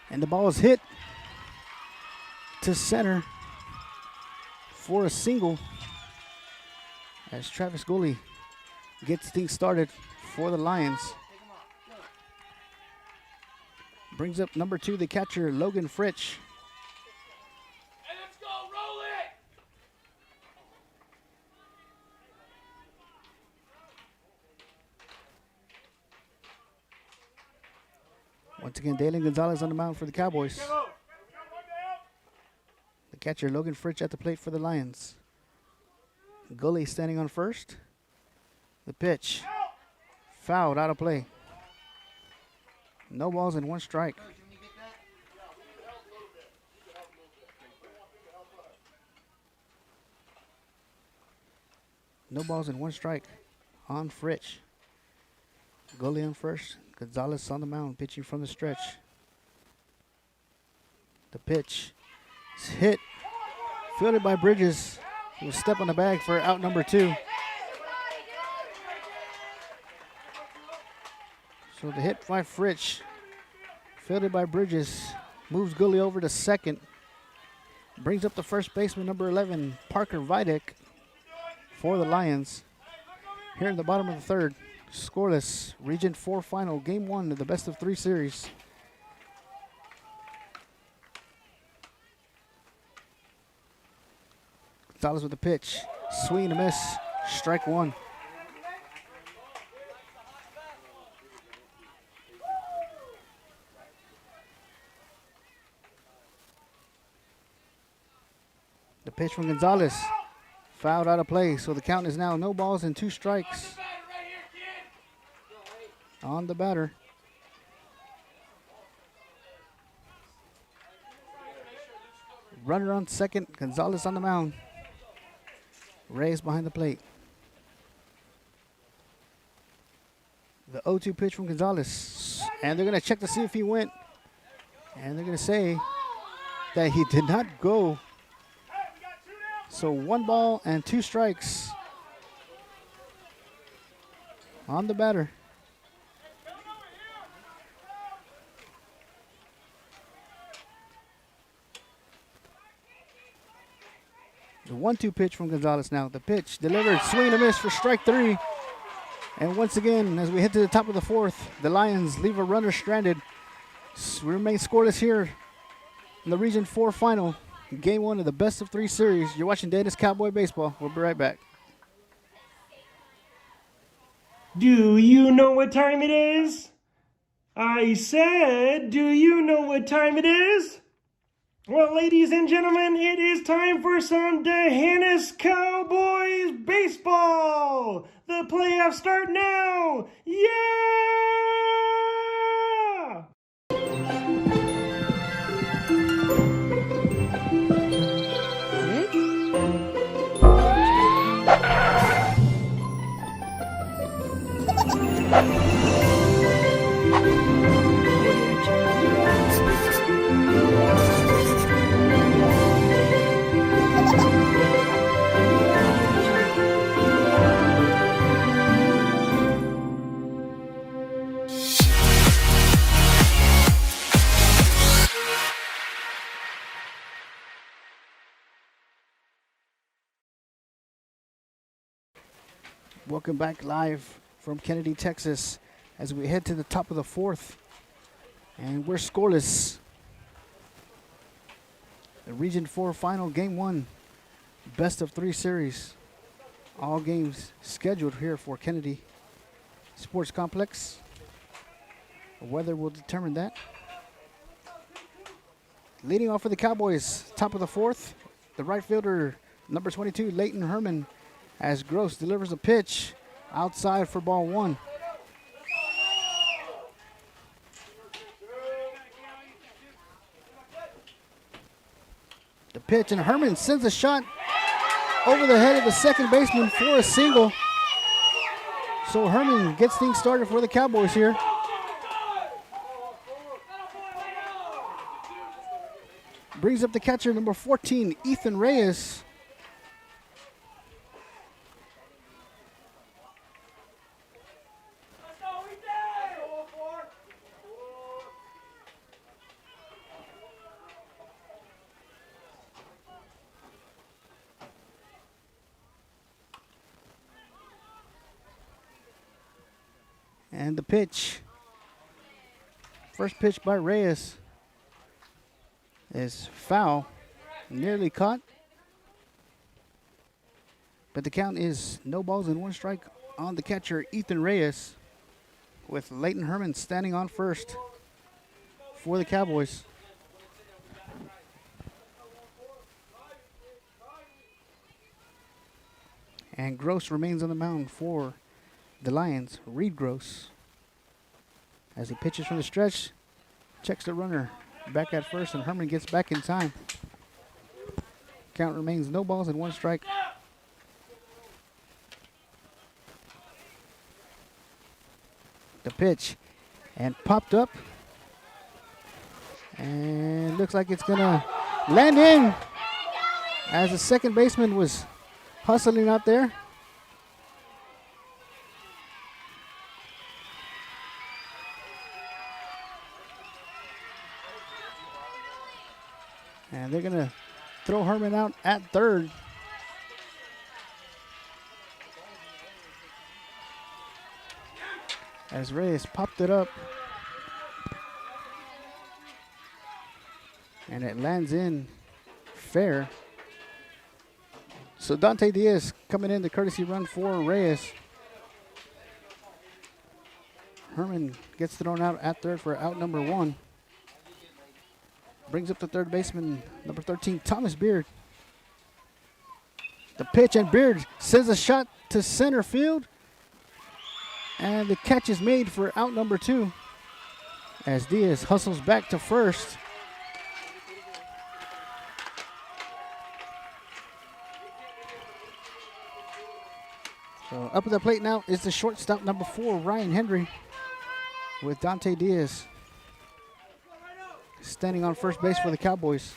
And the ball is hit to center for a single as Travis Gooley gets things started for the Lions. Brings up number 2, the catcher, Logan Fritsch. Hey, let's go, roll it! Once again, Dalen Gonzalez on the mound for the Cowboys. The catcher, Logan Fritsch, at the plate for the Lions. Gooley standing on first. The pitch. Fouled, out of play. No balls and 1 strike. No balls and one strike on Fritsch. Goalie on first. Gonzalez on the mound, pitching from the stretch. The pitch is hit. Fielded by Bridges. He will step on the bag for out number 2. So the hit by Fritsch, fielded by Bridges, moves Goalie over to second. Brings up the first baseman, number 11, Parker Videk, for the Lions. Here in the bottom of the third, scoreless, Region 4 final, Game 1 of the best-of-3 series. Gonzalez with the pitch, swing and a miss, strike 1. The pitch from Gonzalez, fouled out of play, so the count is now no balls and 2 strikes on the batter. Runner on second, Gonzalez on the mound. Reyes behind the plate. The 0-2 pitch from Gonzalez, and they're going to check to see if he went, and they're going to say that he did not go. So 1 ball and 2 strikes on the batter. The 1-2 pitch from Gonzalez now. The pitch delivered, swing and a miss for strike 3. And once again, as we head to the top of the 4th, the Lions leave a runner stranded. We remain scoreless here in the Region 4 final. Game 1 of the best-of-3 series. You're watching Dana's Cowboy Baseball. We'll be right back. Do you know what time it is? I said, do you know what time it is? Well, ladies and gentlemen, it is time for some Dehannis Cowboys baseball. The playoffs start now. Yeah! Welcome back live from Kennedy, Texas, as we head to the top of the 4th. And we're scoreless. The Region 4 final, Game 1, best-of-3 series. All games scheduled here for Kennedy Sports Complex. The weather will determine that. Leading off for the Cowboys, top of the 4th, the right fielder, number 22, Leighton Herman, as Gross delivers a pitch outside for ball 1. The pitch, and Herman sends a shot over the head of the second baseman for a single. So Herman gets things started for the Cowboys here. Brings up the catcher, number 14, Ethan Reyes. And the pitch, first pitch by Reyes, is foul, nearly caught. But the count is no balls and 1 strike on the catcher, Ethan Reyes, with Leighton Herman standing on first for the Cowboys. And Gross remains on the mound for the Lions, Reed Gross, as he pitches from the stretch, checks the runner back at first, and Herman gets back in time. Count remains no balls and 1 strike. The pitch and popped up. And looks like it's going to land in as the second baseman was hustling out there. And they're going to throw Herman out at third. As Reyes popped it up. And it lands in fair. So Dante Diaz coming in the courtesy run for Reyes. Herman gets thrown out at third for out number 1. Brings up the third baseman, number 13, Thomas Beard. The pitch, and Beard sends a shot to center field. And the catch is made for out number 2 as Diaz hustles back to first. So up at the plate now is the shortstop, number 4, Ryan Henry, with Dante Diaz standing on first base for the Cowboys.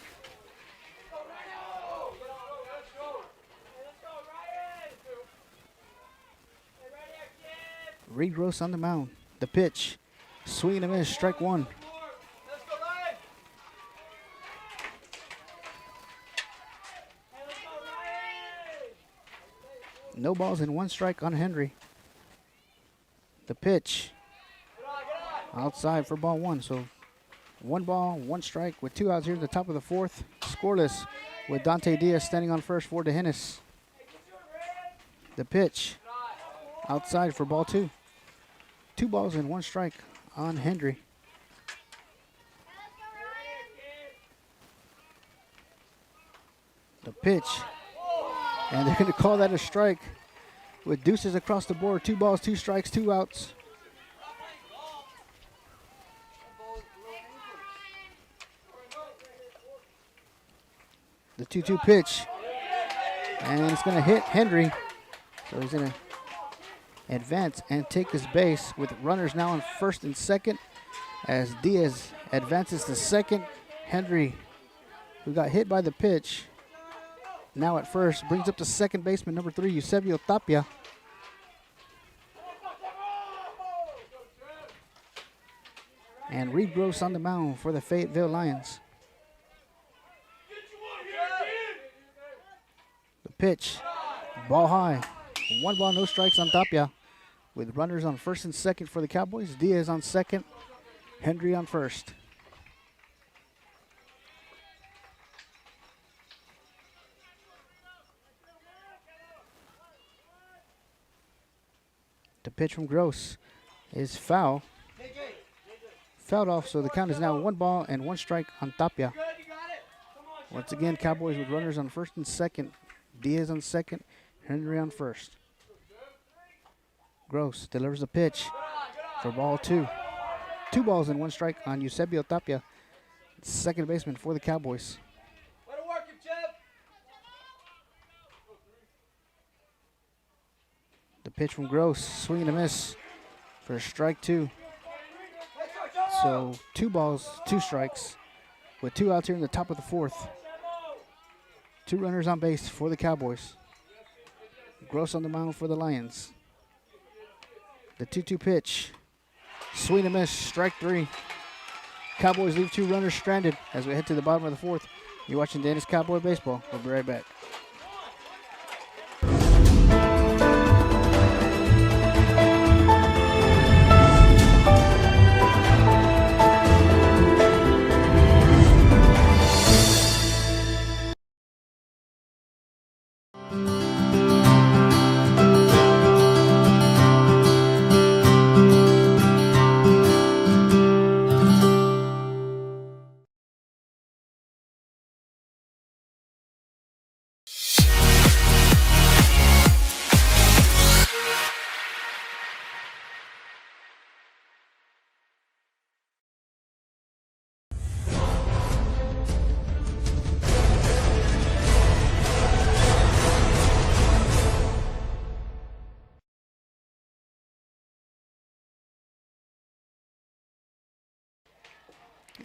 Reed Gross on the mound. The pitch, swing and a miss, strike 1. No balls and 1 strike on Henry. The pitch, outside for ball 1. So 1 ball, 1 strike with 2 outs here at the top of the 4th. Scoreless with Dante Diaz standing on first for DeHennis. The pitch, outside for ball 2. 2 balls and 1 strike on Henry. The pitch, and they're going to call that a strike with deuces across the board. 2 balls, 2 strikes, 2 outs. The 2-2 pitch, and it's going to hit Henry. So he's going to advance and take his base with runners now on first and second as Diaz advances to second. Henry, who got hit by the pitch, now at first, brings up the second baseman, number 3, Eusebio Tapia. And Reed Gross on the mound for the Fayetteville Lions. The pitch, ball high. 1 ball, no strikes on Tapia. With runners on first and second for the Cowboys. Diaz on second, Henry on first. The pitch from Gross is foul. Fouled off, so the count is now 1 ball and 1 strike on Tapia. Once again, Cowboys with runners on first and second. Diaz on second, Henry on first. Gross delivers the pitch for ball 2. 2 balls and 1 strike on Eusebio Tapia, second baseman for the Cowboys. The pitch from Gross, swing and a miss for strike 2. So 2 balls, 2 strikes with 2 outs here in the top of the 4th. 2 runners on base for the Cowboys. Gross on the mound for the Lions. The 2-2 pitch, swing and miss, strike 3. Cowboys leave 2 runners stranded as we head to the bottom of the 4th. You're watching Dennis Cowboy Baseball. We'll be right back.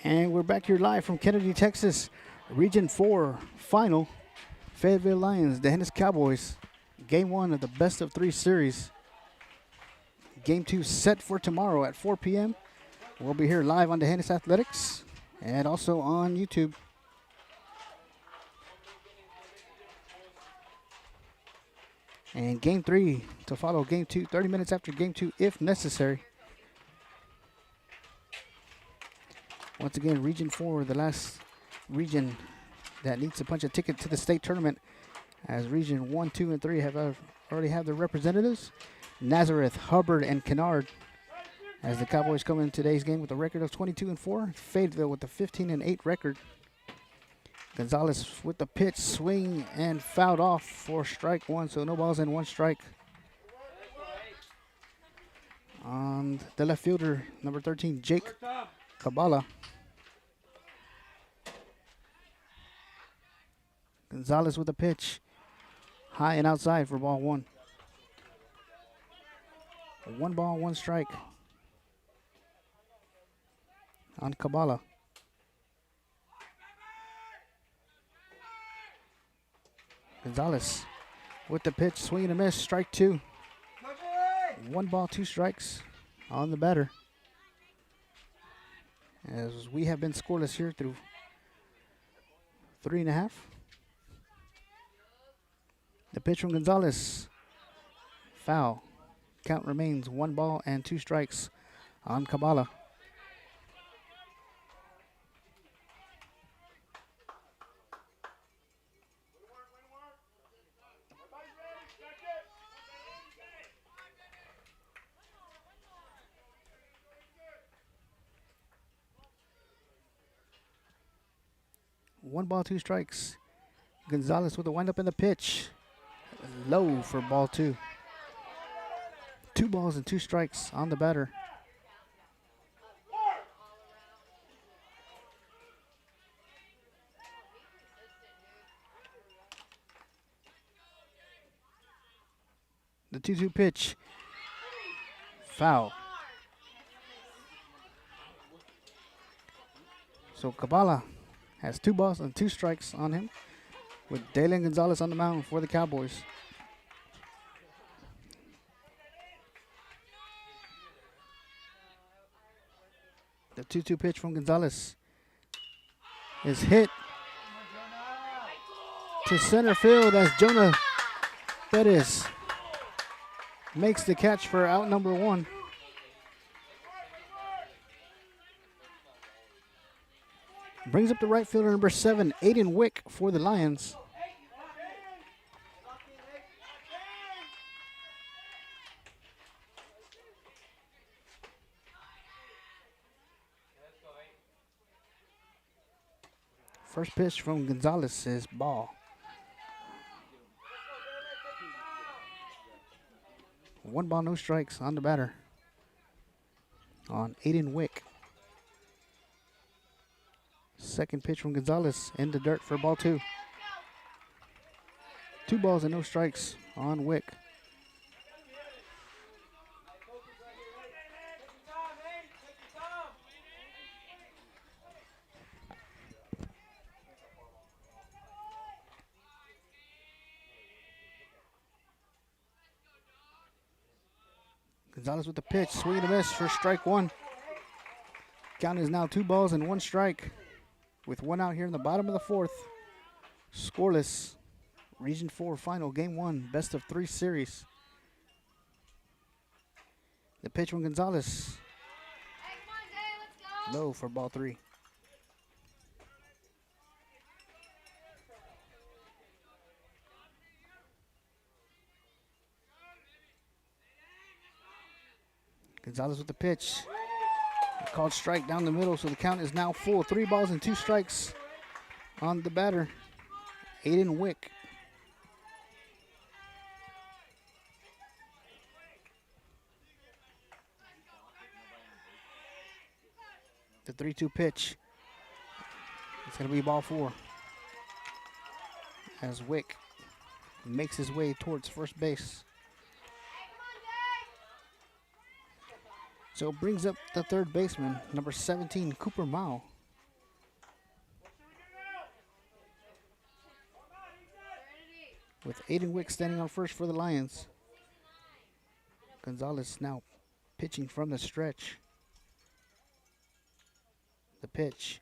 And we're back here live from Kennedy, Texas. Region 4 final. Fayetteville Lions, the Hennis Cowboys. Game 1 of the best of 3 series. Game 2 set for tomorrow at 4 p.m. We'll be here live on the Hennis Athletics and also on YouTube. And Game 3 to follow Game 2, 30 minutes after Game 2 if necessary. Once again, Region 4, the last region that needs to punch a ticket to the state tournament, as Region 1, 2, and 3 already have their representatives. Nazareth, Hubbard, and Kennard, as the Cowboys come in today's game with a record of 22-4. Fayetteville with a 15-8 record. Gonzalez with the pitch, swing, and fouled off for strike 1, so no balls and 1 strike. On the left fielder, number 13, Jake Kabala. Gonzalez with the pitch, high and outside for ball 1. 1 ball, 1 strike on Kabala. Gonzalez with the pitch, swing and a miss, strike 2. 1 ball, 2 strikes on the batter. As we have been scoreless here through 3.5. The pitch from Gonzalez, foul. Count remains 1 ball and 2 strikes on Kabala. One ball, 2 strikes. Gonzalez with a windup in the pitch. Low for ball 2. 2 balls and 2 strikes on the batter. The 2-2 pitch. Foul. So Kabala has 2 balls and 2 strikes on him, with Dalen Gonzalez on the mound for the Cowboys. The 2-2 pitch from Gonzalez is hit to center field as Jonah Perez makes the catch for out number 1. Brings up the right fielder, number 7, Aiden Wick for the Lions. First pitch from Gonzalez is ball. 1 ball, no strikes on the batter on Aiden Wick. Second pitch from Gonzalez in the dirt for ball 2. 2 balls and no strikes on Wick. Gonzalez with the pitch, swing and a miss for strike 1. Count is now 2 balls and 1 strike, with 1 out here in the bottom of the 4th. Scoreless. Region 4 final, game 1, best of 3 series. The pitch from Gonzalez. Hey, come on, Jay, let's go. Low for ball 3. Gonzalez with the pitch. Called strike down the middle, so the count is now full. 3 balls and 2 strikes on the batter, Aiden Wick. The 3-2 pitch. It's going to be ball 4 as Wick makes his way towards first base. So it brings up the third baseman, number 17, Cooper Mao, with Aiden Wick standing on first for the Lions. Gonzalez now pitching from the stretch. The pitch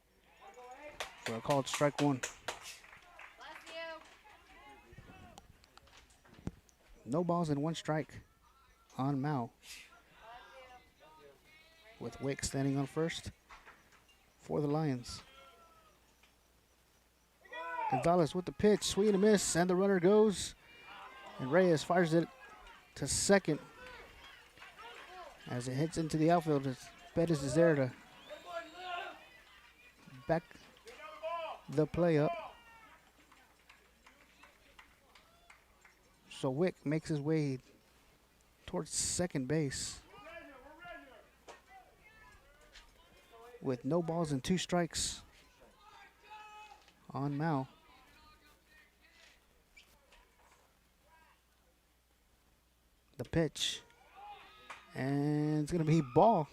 for a called strike one. No balls and one strike on Mao. With Wick standing on first for the Lions. Gonzalez with the pitch, swing and a miss, and the runner goes. And Reyes fires it to second. As it hits into the outfield, Bettis is there to back the play up. So Wick makes his way towards second base with no balls and two strikes on Mao. The pitch, and it's going to be ball,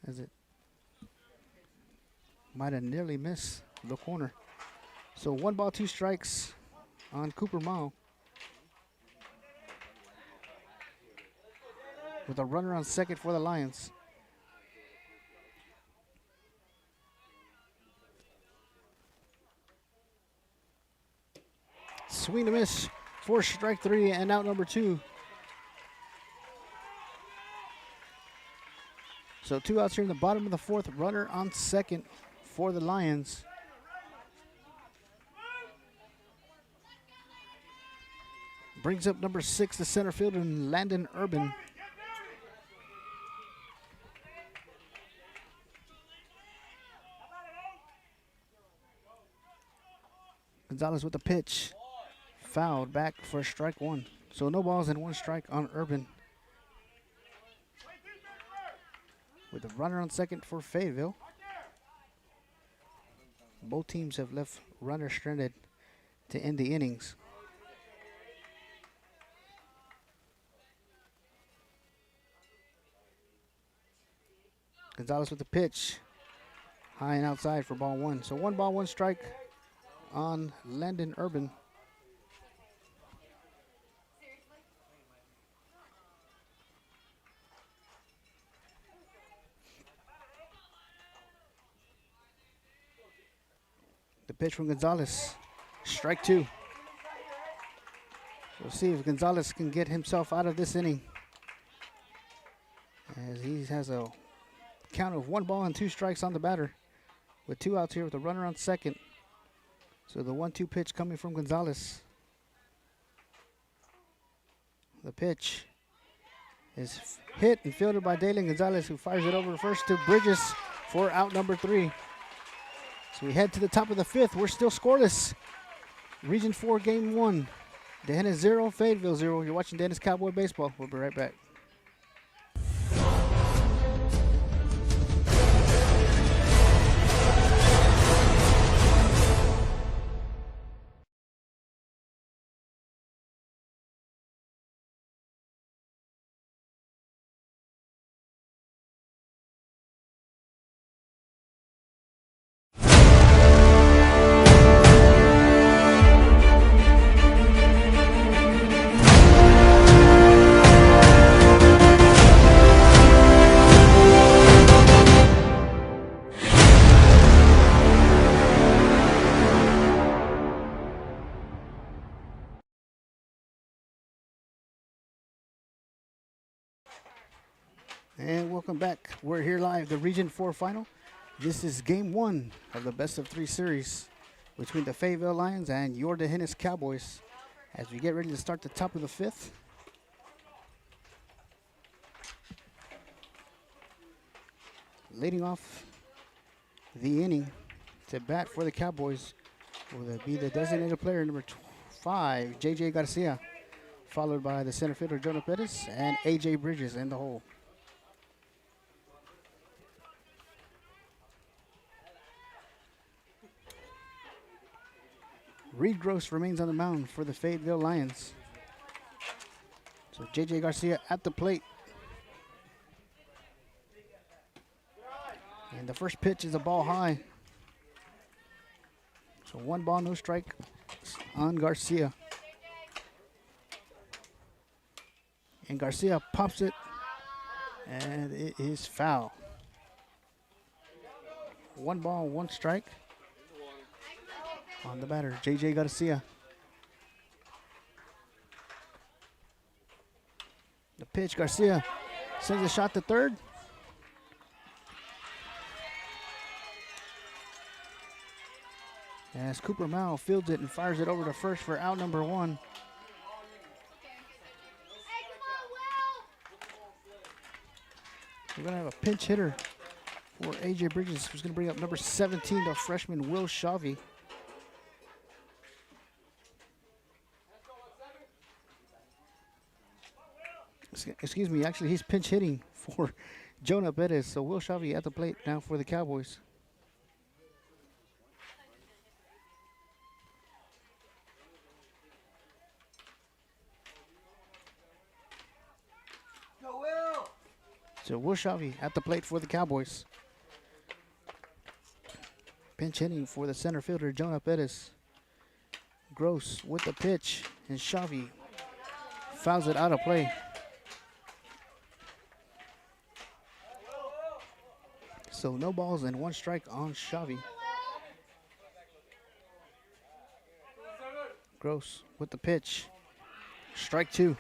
as it might have nearly missed the corner. So 1 ball, 2 strikes on Cooper Mao, with a runner on second for the Lions. Swing and miss for strike 3 and out number 2. So 2 outs here in the bottom of the 4th. Runner on second for the Lions. Brings up number 6, the center fielder, Landon Urban. Gonzalez with the pitch. Fouled back for strike 1. So no balls and 1 strike on Urban. With a runner on second for Fayetteville. Both teams have left runners stranded to end the innings. Gonzalez with the pitch. High and outside for ball 1. So 1 ball, 1 strike on Landon Urban. The pitch from Gonzalez. Strike 2. We'll see if Gonzalez can get himself out of this inning, as he has a count of 1 ball and 2 strikes on the batter, with 2 outs here with a runner on second. So the 1-2 pitch coming from Gonzalez. The pitch is hit and fielded by Dalen Gonzalez, who fires it over first to Bridges for out number 3. So we head to the top of the 5th. We're still scoreless. Region 4, Game 1. Dehennis 0, Fayetteville 0. You're watching Dehennis Cowboy Baseball. We'll be right back. And welcome back. We're here live, the Region 4 final. This is Game 1 of the Best of 3 series between the Fayetteville Lions and your Dehennis Cowboys, as we get ready to start the top of the 5th. Leading off the inning to bat for the Cowboys will be the designated player number 5, J.J. Garcia, followed by the center fielder, Jonah Pettis, and A.J. Bridges in the hole. Reed Gross remains on the mound for the Fayetteville Lions. So J.J. Garcia at the plate. And the first pitch is a ball high. So 1 ball, no strike on Garcia. And Garcia pops it, and it is foul. 1 ball, 1 strike on the batter, J.J. Garcia. The pitch, Garcia sends a shot to third. As Cooper Mao fields it and fires it over to first for out number 1. We're going to have a pinch hitter for A.J. Bridges, who's going to bring up number 17, the freshman Will Shavy. Excuse me, actually he's pinch hitting for Jonah Bettis. So Will Shavy at the plate now for the Cowboys. So Will Shavy at the plate for the Cowboys. Pinch hitting for the center fielder, Jonah Bettis. Gross with the pitch, and Shavy fouls it out of play. So no balls and 1 strike on Shavy. Gross with the pitch. Strike 2.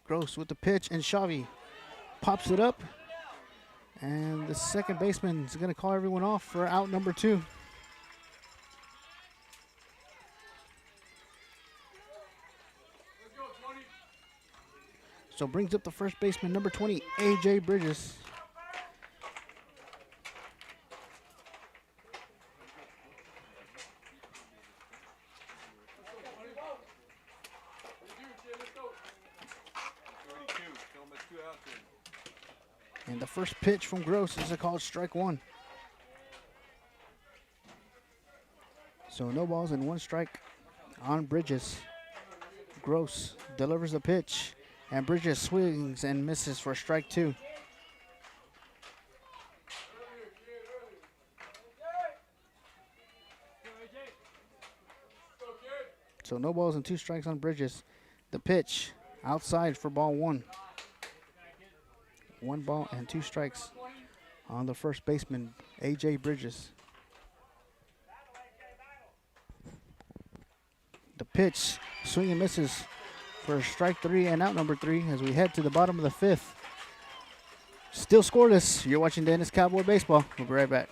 Gross with the pitch, and Shavy pops it up. And the second baseman is going to call everyone off for out number 2. So brings up the first baseman, number 20, A.J. Bridges. And the first pitch from Gross is a called strike 1. So no balls and 1 strike on Bridges. Gross delivers the pitch, and Bridges swings and misses for strike 2. So no balls and 2 strikes on Bridges. The pitch outside for ball 1. 1 ball and 2 strikes on the first baseman, A.J. Bridges. The pitch, swing and misses for strike 3 and out number 3 as we head to the bottom of the 5th. Still scoreless. You're watching Dennis Cowboy Baseball. We'll be right back.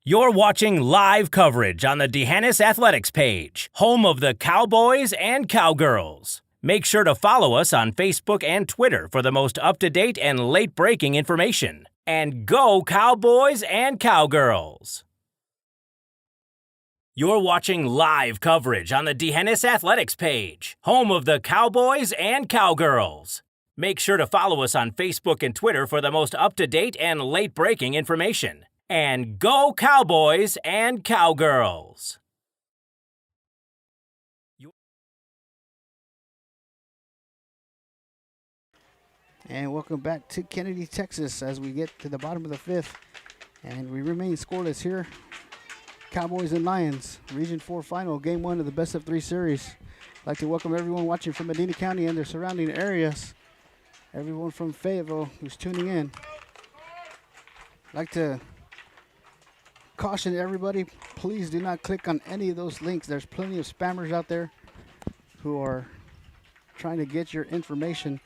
You're watching live coverage on the D'Hanis Athletics page, home of the Cowboys and Cowgirls. Make sure to follow us on Facebook and Twitter for the most up-to-date and late-breaking information. And go Cowboys and Cowgirls! You're watching live coverage on the D'Hanis Athletics page, home of the Cowboys and Cowgirls. Make sure to follow us on Facebook and Twitter for the most up-to-date and late-breaking information. And go Cowboys and Cowgirls! And welcome back to Kennedy, Texas, as we get to the bottom of the 5th. And we remain scoreless here. Cowboys and Lions, Region 4 final, Game 1 of the Best of 3 series. I'd like to welcome everyone watching from Medina County and their surrounding areas. Everyone from Fayetteville who's tuning in. I'd like to caution everybody, please do not click on any of those links. There's plenty of spammers out there who are trying to get your information.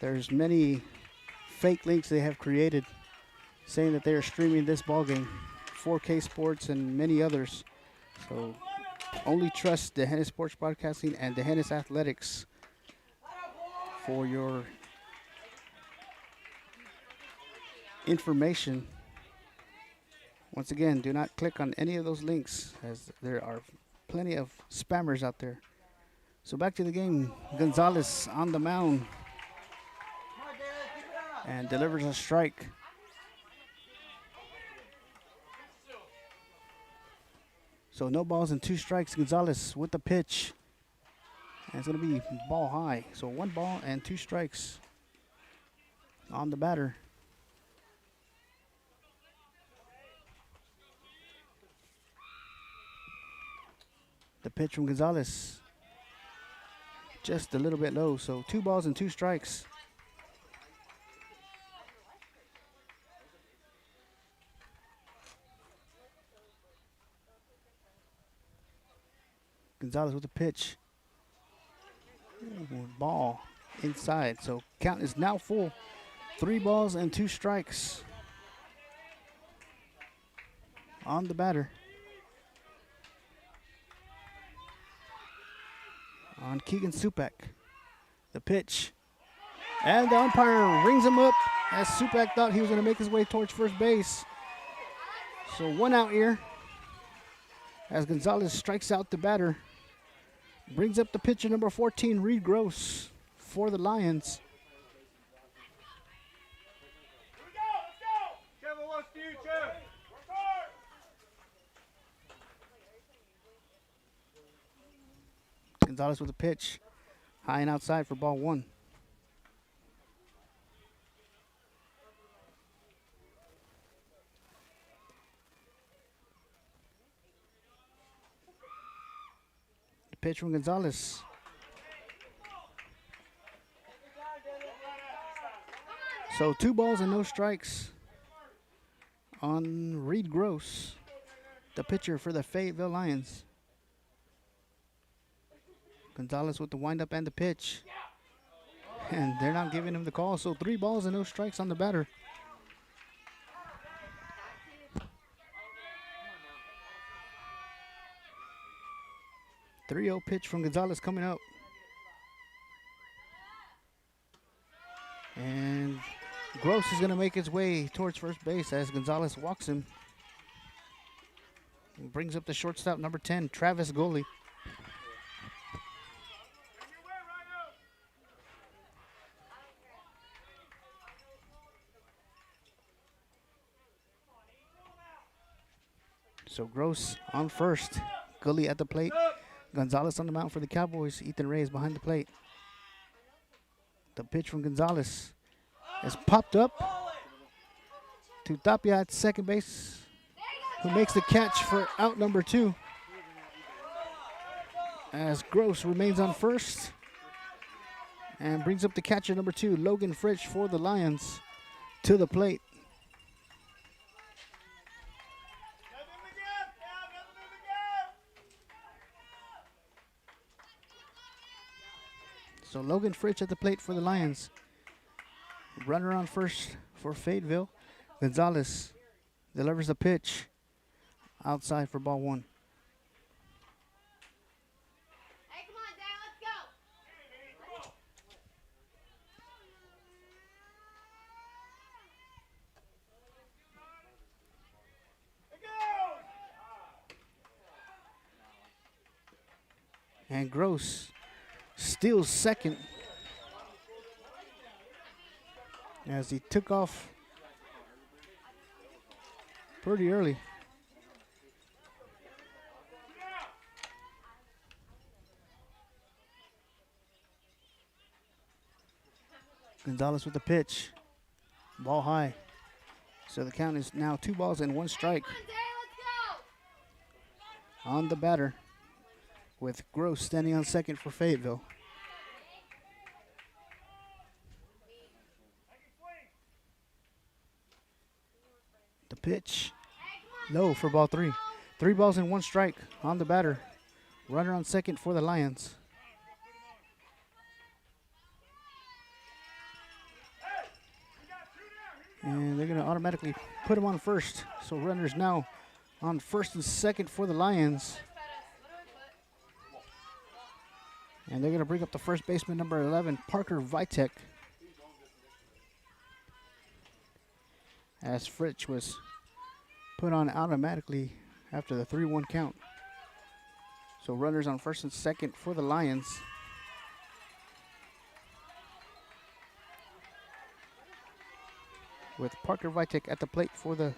There's many fake links they have created saying that they are streaming this ball game, 4K Sports and many others. So only trust D'Hanis Sports Broadcasting and D'Hanis Athletics for your information. Once again, do not click on any of those links, as there are plenty of spammers out there. So back to the game. Gonzalez on the mound and delivers a strike. So no balls and 2 strikes. Gonzalez with the pitch. And it's going to be ball high. So 1 ball and 2 strikes on the batter. The pitch from Gonzalez, just a little bit low. So 2 balls and 2 strikes. Gonzalez with the pitch. Ooh, ball inside. So count is now full. 3 balls and 2 strikes on the batter. On Keegan Supak. The pitch. And the umpire rings him up as Supak thought he was going to make his way towards first base. So 1 out here as Gonzalez strikes out the batter. Brings up the pitcher number 14, Reed Gross, for the Lions. Kevin wants future. Work hard. Gonzalez with a pitch. High and outside for ball 1. The pitch from Gonzalez. So 2 balls and no strikes on Reed Gross, the pitcher for the Fayetteville Lions. Gonzalez with the windup and the pitch. And they're not giving him the call, so 3 balls and no strikes on the batter. The 3-0 pitch from Gonzalez coming up. And Gross is going to make his way towards first base as Gonzalez walks him. And brings up the shortstop, number 10, Travis Goley. So Gross on first. Gully at the plate. Gonzalez on the mound for the Cowboys. Ethan Reyes behind the plate. The pitch from Gonzalez has popped up to Tapia at second base, who makes the catch for out number 2. As Gross remains on first and brings up the catcher number 2, Logan Fritsch, for the Lions, to the plate. So Logan Fritsch at the plate for the Lions. Runner on first for Fayetteville. Gonzalez delivers the pitch outside for ball 1. Hey, come on, Dad, let's go. And Gross steals second as he took off pretty early. Gonzalez with the pitch. Ball high. So the count is now 2 balls and 1 strike Come on, Dad, let's go. on the batter, with Gross standing on second for Fayetteville. The pitch, low for ball 3. 3 balls and 1 strike on the batter. Runner on second for the Lions. And they're going to automatically put him on first. So runners now on first and second for the Lions. And they're going to bring up the first baseman, number 11, Parker Vitek. as Fritsch was put on automatically after the 3-1 count. So runners on first and second for the Lions. With Parker Vitek at the plate for the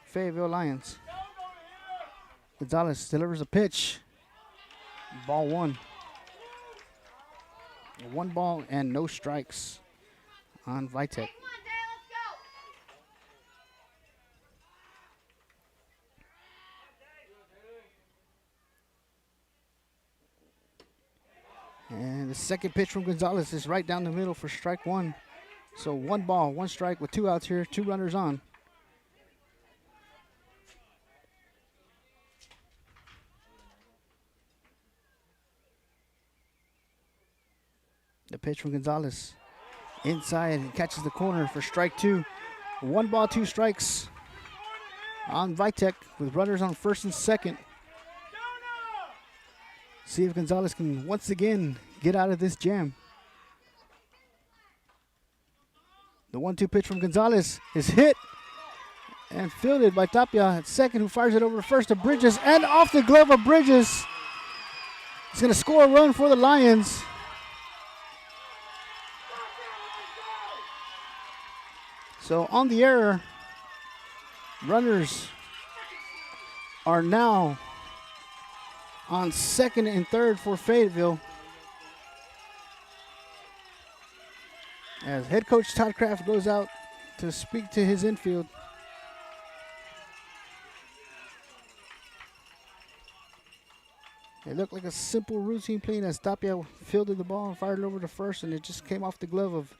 Fayetteville Lions. Gonzalez delivers a pitch. Ball 1. 1 ball and no strikes on Vitek. Come on, Day, let's go. And the second pitch from Gonzalez is right down the middle for strike 1. So 1 ball, 1 strike with 2 outs here, 2 runners on. The pitch from Gonzalez. Inside and catches the corner for strike 2. 1 ball, 2 strikes on Vitek with runners on first and second. See if Gonzalez can once again get out of this jam. The 1-2 pitch from Gonzalez is hit and fielded by Tapia at second, who fires it over to first to Bridges, and off the glove of Bridges. He's going to score a run for the Lions. So on the error, runners are now on second and third for Fayetteville. As head coach Todd Kraft goes out to speak to his infield. It looked like a simple routine play as Tapia fielded the ball and fired it over to first, and it just came off the glove of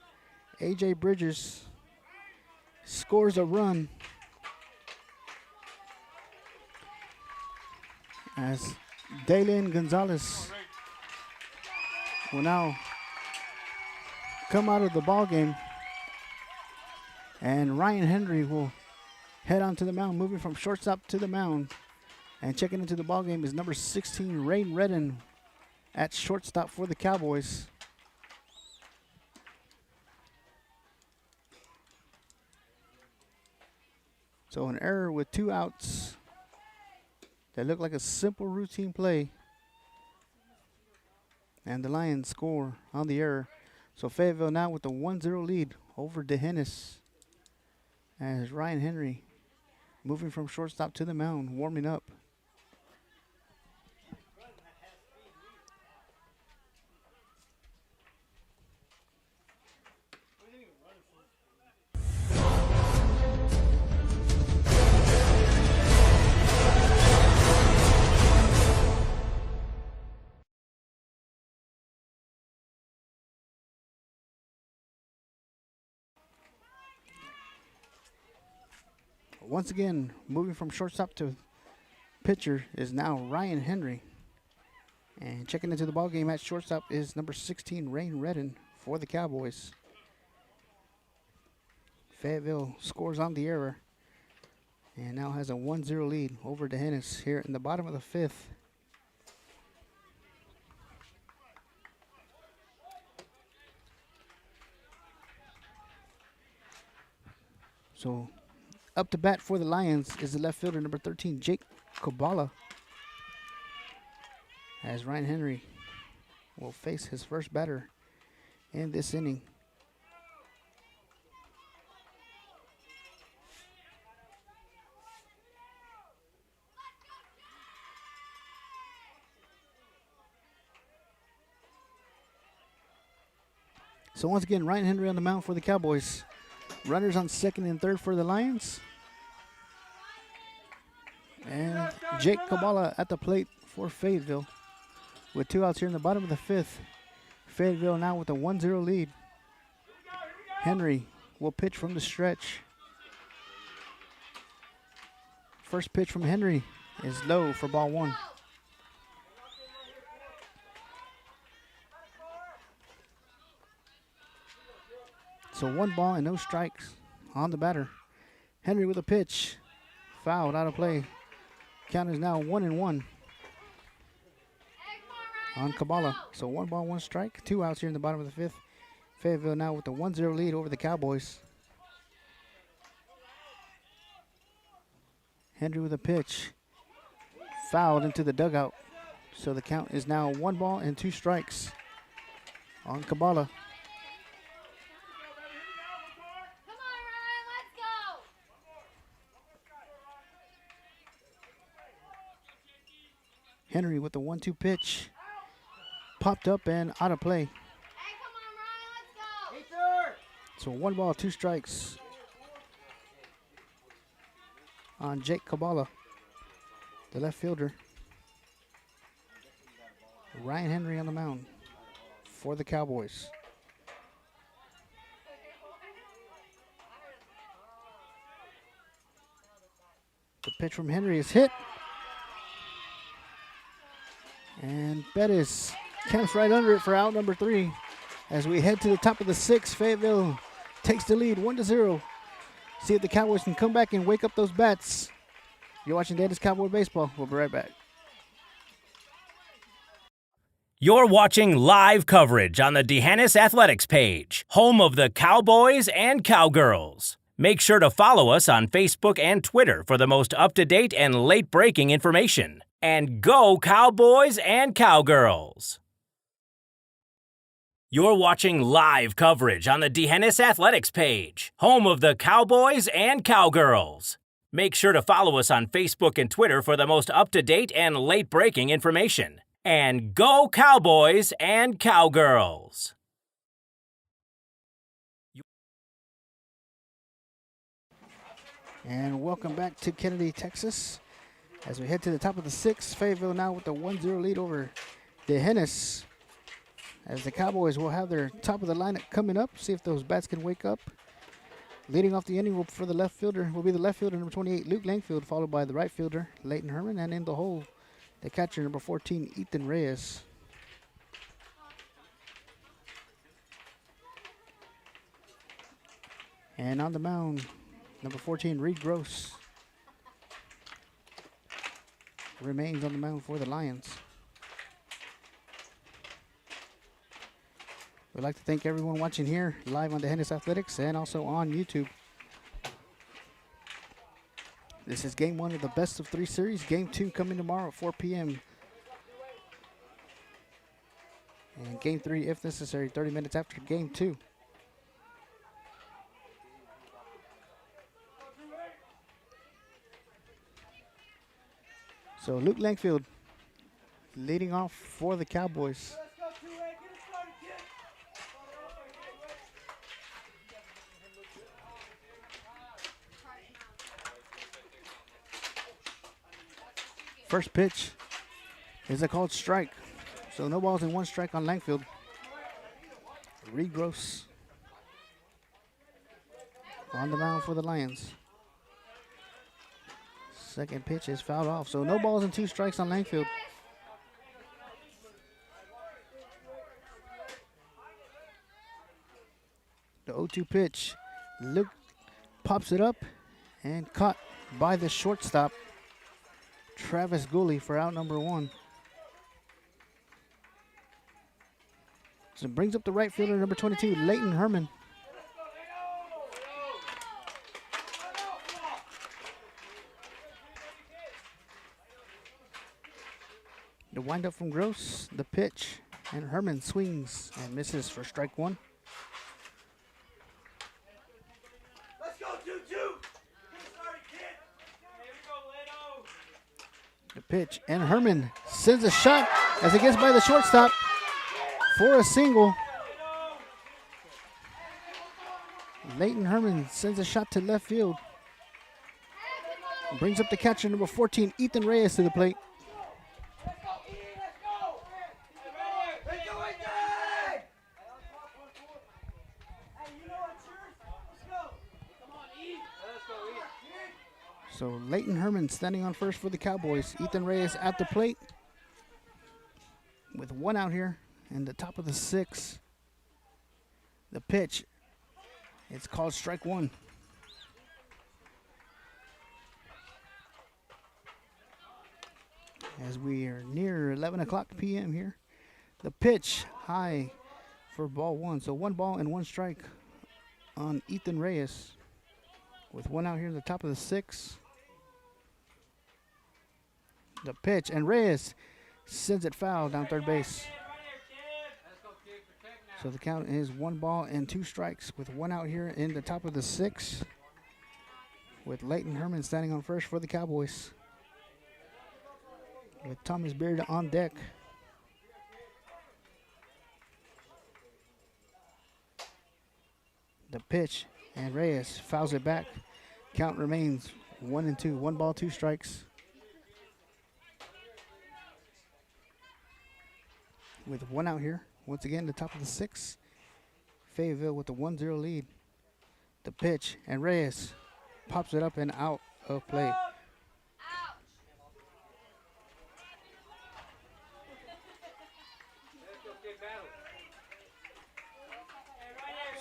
A.J. Bridges. Scores a run as Dalen Gonzalez will now come out of the ball game, and Ryan Henry will head onto the mound, moving from shortstop to the mound. And checking into the ball game is number 16, Rain Redden, at shortstop for the Cowboys. So an error with 2 outs that looked like a simple routine play. And the Lions score on the error. So Fayetteville now with the 1-0 lead over DeHennis, as Ryan Henry moving from shortstop to the mound, warming up. Once again, moving from shortstop to pitcher is now Ryan Henry. And checking into the ball game at shortstop is number 16, Rain Redden, for the Cowboys. Fayetteville scores on the error and now has a 1-0 lead over DeHennis here in the bottom of the 5th. So up to bat for the Lions is the left fielder, number 13, Jake Kabala, as Ryan Henry will face his first batter in this inning. So once again, Ryan Henry on the mound for the Cowboys. Runners on second and third for the Lions. And Jake Kabala at the plate for Fayetteville with 2 outs here in the bottom of the 5th. Fayetteville now with a 1-0 lead. Henry will pitch from the stretch. First pitch from Henry is low for ball 1. So 1 ball and no strikes on the batter. Henry with a pitch. Fouled, out of play. Count is now 1-1 on Kabala. So 1 ball, 1 strike. 2 outs here in the bottom of the 5th. Fayetteville now with the 1-0 lead over the Cowboys. Henry with a pitch. Fouled into the dugout. So the count is now 1 ball and 2 strikes on Kabbalah. Come on, Ryan, let's go. Henry with the 1-2 pitch. Popped up and out of play. Hey, come on, Ryan, let's go. So 1 ball, 2 strikes on Jake Kabbalah, the left fielder. Ryan Henry on the mound for the Cowboys. The pitch from Henry is hit. And Bettis camps right under it for out number 3. As we head to the top of the 6th, Fayetteville takes the lead 1-0. See if the Cowboys can come back and wake up those bats. You're watching Dennis Cowboy Baseball. We'll be right back. You're watching live coverage on the D'Hanis Athletics page, home of the Cowboys and Cowgirls. Make sure to follow us on Facebook and Twitter for the most up-to-date and late-breaking information. And go Cowboys and Cowgirls! You're watching live coverage on the D'Hanis Athletics page, home of the Cowboys and Cowgirls. Make sure to follow us on Facebook and Twitter for the most up-to-date and late-breaking information. And go Cowboys and Cowgirls! And welcome back to Kennedy, Texas. As we head to the top of the 6th, Fayetteville now with a 1-0 lead over D'Hanis. As the Cowboys will have their top of the lineup coming up. See if those bats can wake up. Leading off the inning for the left fielder will be the left fielder, number 28, Luke Langfield, followed by the right fielder, Leighton Herman, and in the hole, the catcher, number 14, Ethan Reyes. And on the mound, number 14, Reed Gross, remains on the mound for the Lions. We'd like to thank everyone watching here live on D'Hanis Athletics and also on YouTube. This is game 1 of the best of 3 series. Game 2 coming tomorrow at 4 p.m. And game 3, if necessary, 30 minutes after game 2. So Luke Langfield leading off for the Cowboys. First pitch is a called strike. So no balls and 1 strike on Langfield. Reed Gross on the mound for the Lions. Second pitch is fouled off. So no balls and 2 strikes on Langfield. The 0-2 pitch. Luke pops it up and caught by the shortstop, Travis Gooley, for out number 1. So it brings up the right fielder, number 22, Leighton Herman. The windup from Gross, the pitch, and Herman swings and misses for strike 1. Let's go, 2-2. Get started, kid. Here we go, Leto. The pitch, and Herman sends a shot as it gets by the shortstop for a single. Leighton Herman sends a shot to left field. Brings up the catcher, number 14, Ethan Reyes, to the plate. Let's go, E. Let's go. Let's go, Ethan. Hey, you know what's yours? Let's go. Come on, E. Let's go, E. So Leighton Herman standing on first for the Cowboys. Ethan Reyes at the plate with 1 out here in the top of the 6th. The pitch, it's called strike 1. As we are near 11 o'clock p.m. here. The pitch high for ball 1. So 1 ball and 1 strike on Ethan Reyes with 1 out here in the top of the 6th. The pitch, and Reyes sends it foul down third base. So the count is 1 ball and 2 strikes with 1 out here in the top of the 6th, with Leighton Herman standing on first for the Cowboys, with Thomas Beard on deck. The pitch, and Reyes fouls it back. Count remains 1-2, 1 ball, 2 strikes. With 1 out here, once again, the top of the 6th. Fayetteville with the 1-0 lead. The pitch, and Reyes pops it up and out of play.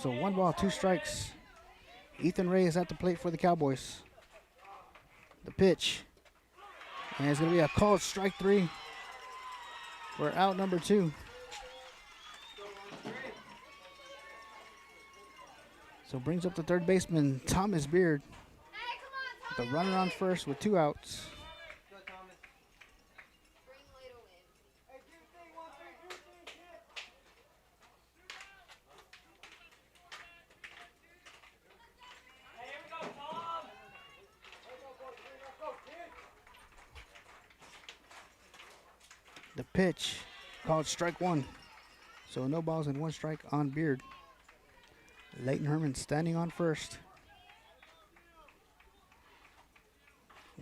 So 1 ball, 2 strikes. Ethan Reyes at the plate for the Cowboys. The pitch, and it's going to be a called strike 3 for out number 2. So brings up the third baseman, Thomas Beard. Hey, come on, The runner on first with 2 outs. bring Lato in. The pitch, called strike 1. So no balls and 1 strike on Beard. Leighton Herman standing on first.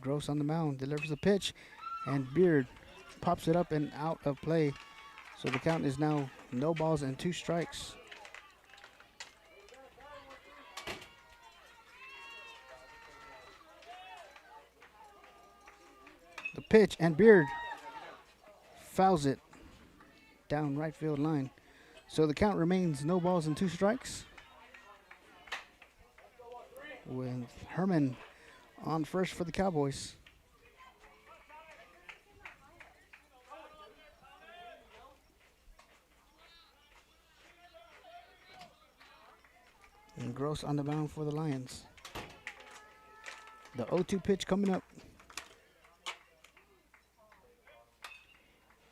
Gross on the mound, delivers the pitch, and Beard pops it up and out of play. So the count is now no balls and 2 strikes. The pitch, and Beard fouls it down right field line. So the count remains no balls and 2 strikes, with Herman on first for the Cowboys. And Gross on the mound for the Lions. The 0-2 pitch coming up.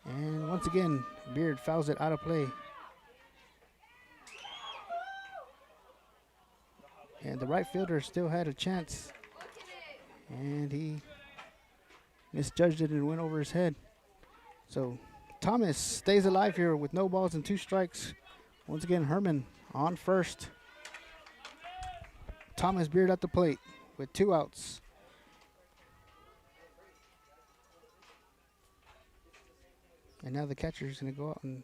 And once again, Beard fouls it out of play. And the right fielder still had a chance, and he misjudged it and went over his head. So Thomas stays alive here with no balls and 2 strikes. Once again, Herman on first. Thomas Beard at the plate with 2 outs. And now the catcher is going to go out and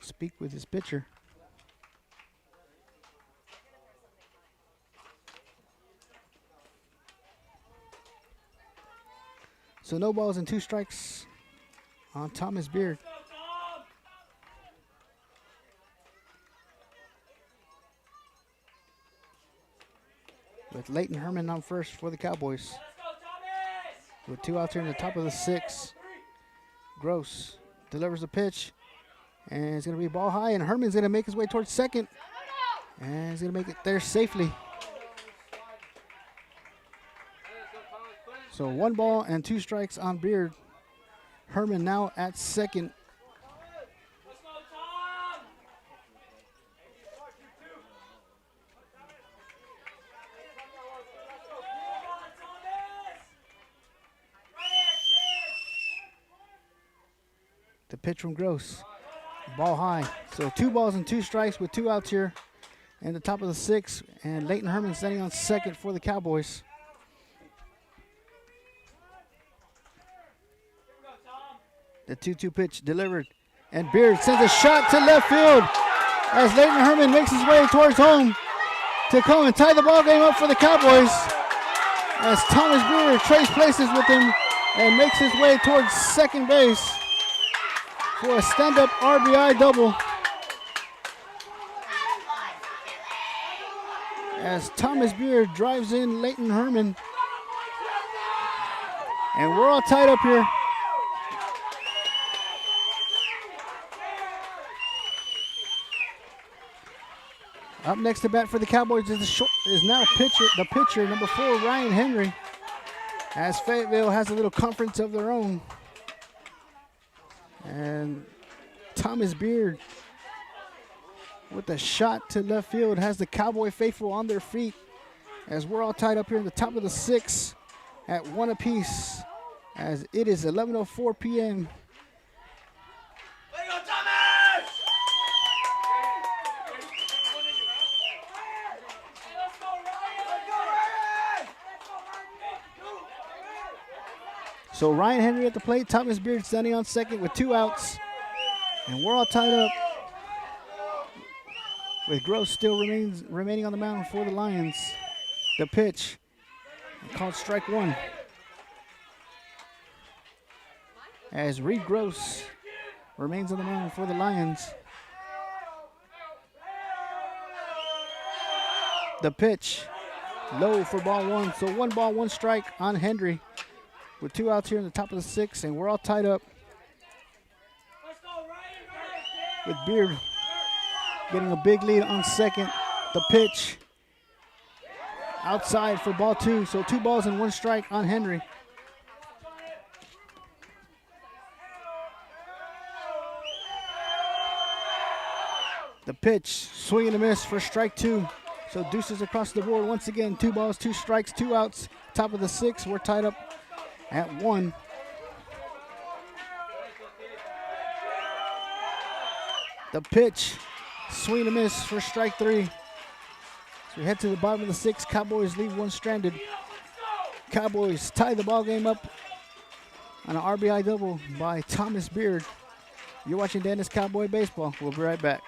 speak with his pitcher. So no balls and 2 strikes on Thomas Beard. With Leighton Herman on first for the Cowboys. With 2 outs here in the top of the 6th. Gross delivers a pitch, and it's going to be ball high, and Herman's going to make his way towards second, and he's going to make it there safely. So 1 ball and 2 strikes on Beard. Herman now at second. The pitch from Gross. Ball high. So 2 balls and 2 strikes with 2 outs here in the top of the 6th. And Leighton Herman standing on second for the Cowboys. The 2-2 pitch delivered. And Beard sends a shot to left field as Leighton Herman makes his way towards home to come and tie the ball game up for the Cowboys. As Thomas Beard trades places with him and makes his way towards second base for a stand-up RBI double. As Thomas Beard drives in Leighton Herman. And we're all tied up here. Up next to bat for the Cowboys is the pitcher, number 4, Ryan Henry. As Fayetteville has a little conference of their own. And Thomas Beard with a shot to left field has the Cowboy faithful on their feet as we're all tied up here in the top of the 6th at 1 apiece as it is 11:04 p.m. Way to go, Thomas! Let's go, Ryan! So Ryan Henry at the plate, Thomas Beard standing on second with 2 outs. And we're all tied up with Gross still remaining on the mound for the Lions. The pitch called strike 1. As Reed Gross remains on the mound for the Lions. The pitch low for ball 1. So 1 ball, 1 strike on Henry with 2 outs here in the top of the 6th, and we're all tied up with Beard getting a big lead on second. The pitch outside for ball 2. So 2 balls and 1 strike on Henry. The pitch, swing and a miss for strike 2. So deuces across the board once again. 2 balls, 2 strikes, 2 outs. Top of the 6th, we're tied up at 1. The pitch, swing and a miss for strike 3. So we head to the bottom of the 6th. Cowboys leave 1 stranded. Cowboys tie the ball game up on an RBI double by Thomas Beard. You're watching Dennis Cowboy Baseball. We'll be right back.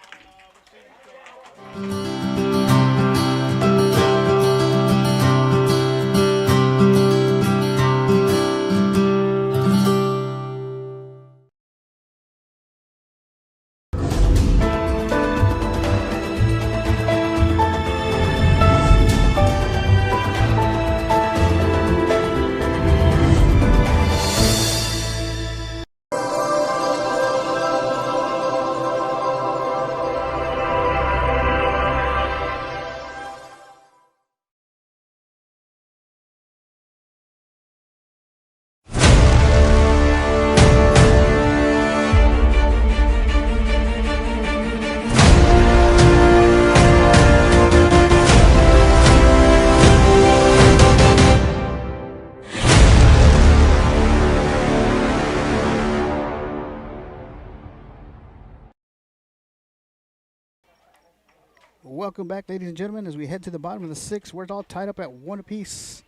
Welcome back, ladies and gentlemen, as we head to the bottom of the 6th. We're all tied up at 1 apiece.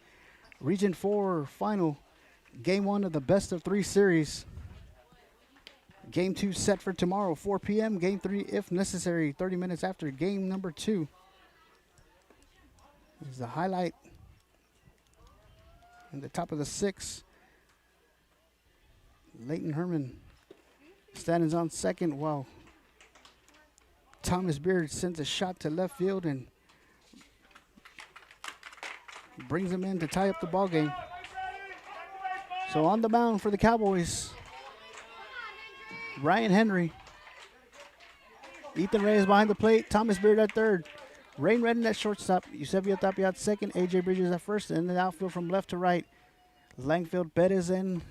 Region 4 final, game 1 of the best of 3 series. Game 2 set for tomorrow, 4 p.m. Game 3, if necessary, 30 minutes after game number 2. This is the highlight in the top of the 6th. Leighton Herman standing on second while Thomas Beard sends a shot to left field and brings him in to tie up the ball game. So on the mound for the Cowboys, Ryan Henry. Ethan Reyes behind the plate. Thomas Beard at third. Rain Redden at shortstop. Eusebio Tapia at second. AJ Bridges at first. And in the outfield from left to right, Langfield, Bettis, and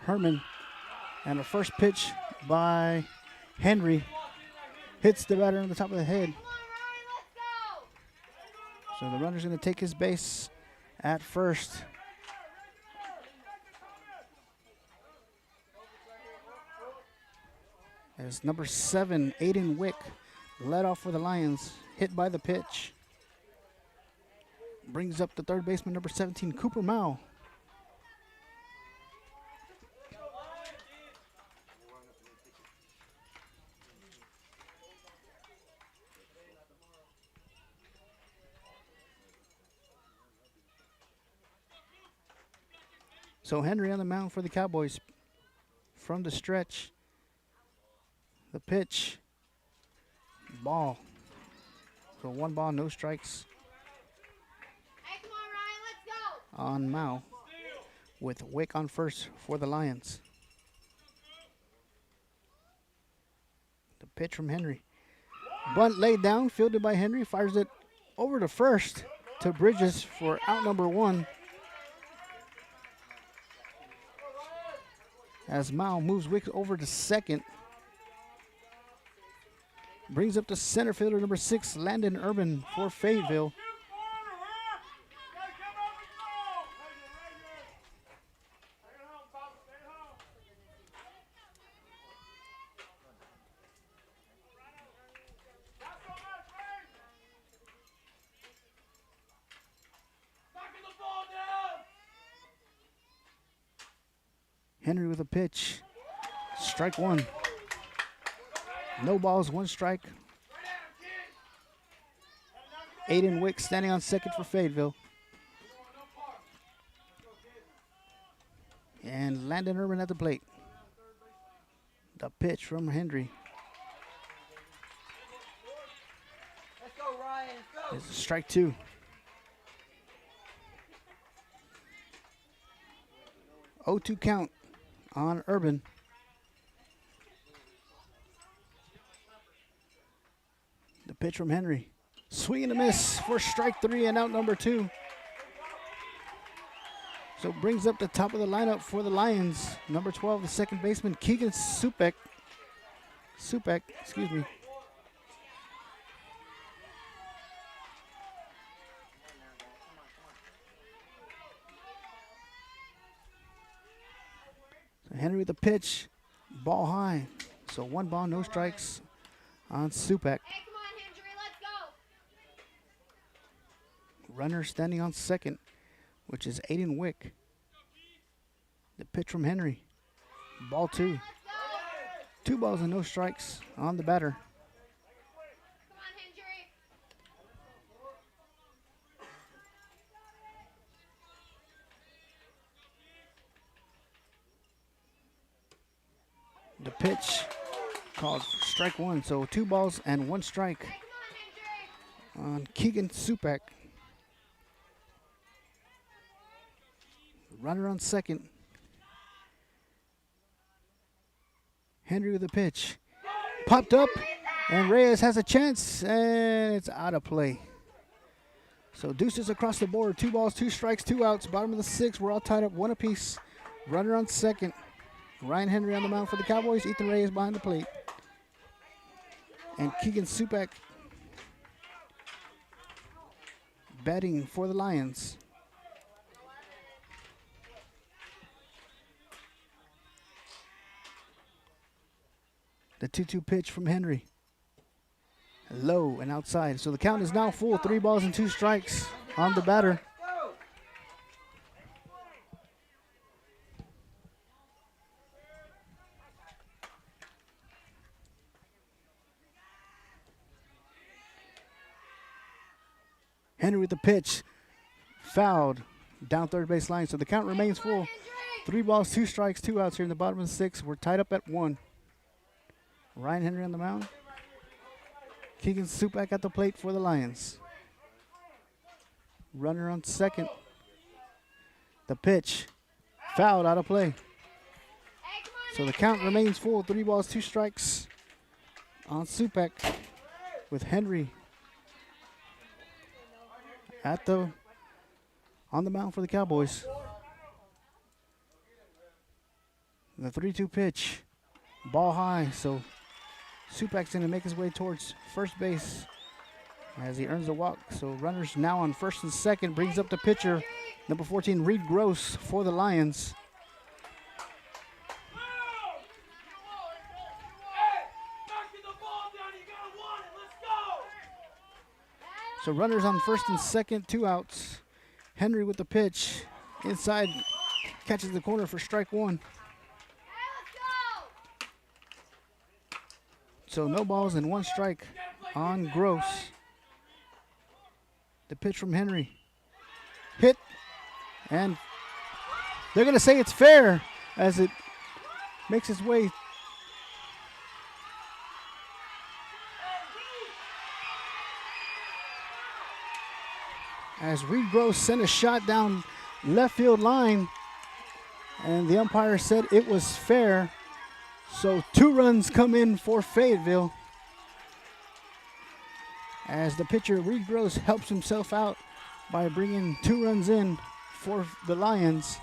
Herman. And the first pitch by Henry hits the batter on the top of the head. So the runner's going to take his base at first. As number 7, Aiden Wick, led off for the Lions, hit by the pitch. Brings up the third baseman, number 17, Cooper Mao. So Henry on the mound for the Cowboys from the stretch. The pitch, ball. So 1 ball, no strikes. Hey, come on, Ryan, let's go. On Mao with Wick on first for the Lions. The pitch from Henry. Bunt laid down, fielded by Henry, fires it over to first to Bridges for out number 1. as Mao moves Wick over to second. Brings up the center fielder number 6, Landon Urban for Fayetteville. Henry with a pitch. Strike one. No balls, 1 strike. Aiden Wick standing on second for Fayetteville. And Landon Urban at the plate. The pitch from Henry. Let's go, Ryan. Let's go. It's strike 2. Oh, 2 count on Urban. The pitch from Henry. Swing and a miss for strike 3 and out number 2. So brings up the top of the lineup for the Lions. Number 12, the second baseman, Keegan Supek. Excuse me. So Henry with the pitch. Ball high. So 1 ball, no strikes on Supek. Hey, come on, Hendry, let's go. Runner standing on second, which is Aiden Wick. The pitch from Henry. Ball 2. Let's go. 2 balls and no strikes on the batter. Come on, Hendry. The pitch called strike 1. So 2 balls and 1 strike Hey, come on, Hendry. on Keegan Supek. Runner on second. Henry with the pitch. Popped up, and Reyes has a chance, and it's out of play. So deuces across the board. 2 balls, 2 strikes, 2 outs. Bottom of the 6th. We're all tied up 1 apiece. Runner on second. Ryan Henry on the mound for the Cowboys. Ethan Reyes behind the plate. And Keegan Supek batting for the Lions. The 2-2 pitch from Henry. Low and outside. So the count is now full. 3 balls and 2 strikes on the batter. Henry with the pitch. Fouled down third base line. So the count remains full. 3 balls, 2 strikes, 2 outs here in the bottom of the 6th. We're tied up at 1. Ryan Henry on the mound. Keegan Supek at the plate for the Lions. Runner on second. The pitch. Fouled, out of play. Hey, come on, So the count remains full. 3 balls, 2 strikes on Supek with Henry on the mound for the Cowboys. The 3-2 pitch. Ball high, so Supek's going to make his way towards first base as he earns a walk. So runners now on first and second. Brings up the pitcher, number 14, Reed Gross for the Lions. So runners on first and second, 2 outs. Henry with the pitch. Inside, catches the corner for strike 1. Hey, let's go. So no balls and 1 strike on Gross. The pitch from Henry. Hit. And they're going to say it's fair as it makes its way. As Reed Gross sent a shot down left field line, and the umpire said it was fair. So 2 runs come in for Fayetteville as the pitcher Reed Gross helps himself out by bringing 2 runs in for the Lions.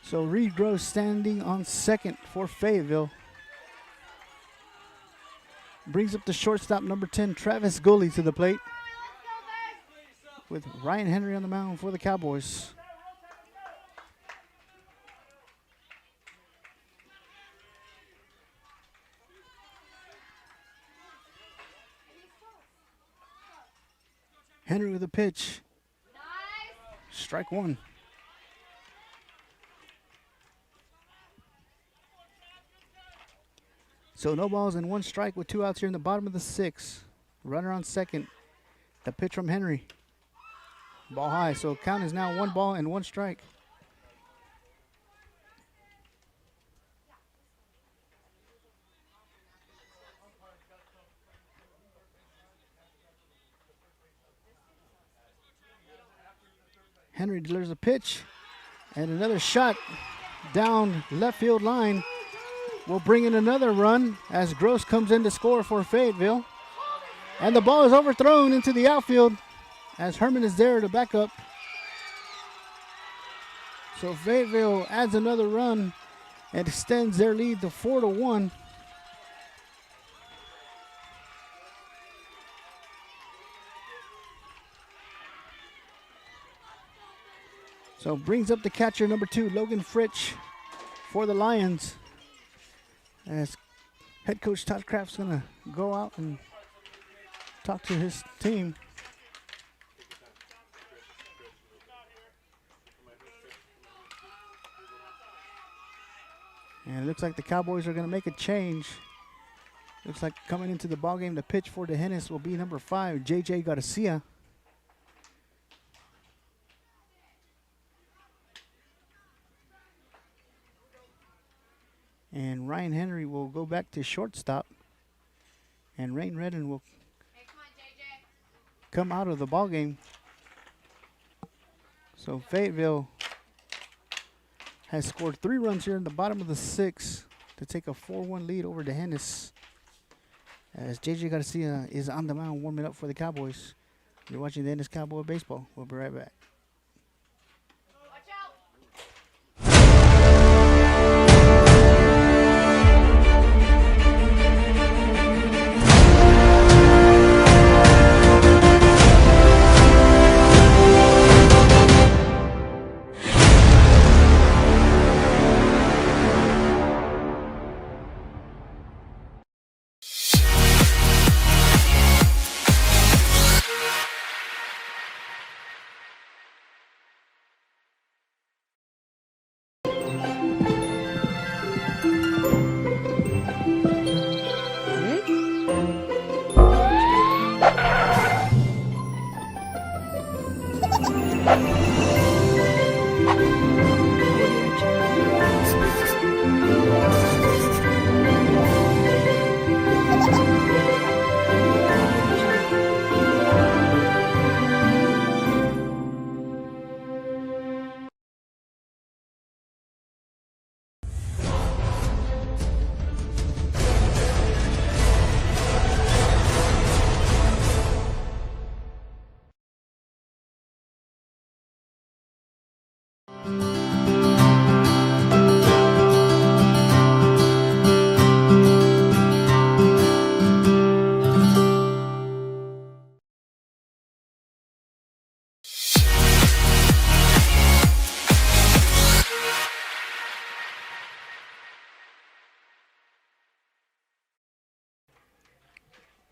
So Reed Gross standing on second for Fayetteville. Brings up the shortstop, number 10, Travis Gooley, to the plate, with Ryan Henry on the mound for the Cowboys. Henry with a pitch. Strike one. So no balls and one strike with 2 outs here in the bottom of the 6th. Runner on second. The pitch from Henry. Ball high. So count is now 1 ball and 1 strike. Henry delivers a pitch, and another shot down left field line will bring in another run as Gross comes in to score for Fayetteville. And the ball is overthrown into the outfield as Herman is there to back up. So Fayetteville adds another run and extends their lead to 4-1. So brings up the catcher, number 2, Logan Fritsch, for the Lions. As head coach Todd Kraft's going to go out and talk to his team. And it looks like the Cowboys are going to make a change. Looks like coming into the ballgame, the pitch for DeHennis will be number 5, J.J. Garcia. And Ryan Henry will go back to shortstop. And Rain Redden will come out of the ball game. So Fayetteville has scored 3 runs here in the bottom of the 6th to take a 4-1 lead over DeHennis. As J.J. Garcia is on the mound warming up for the Cowboys. You're watching the Ennis Cowboy Baseball. We'll be right back.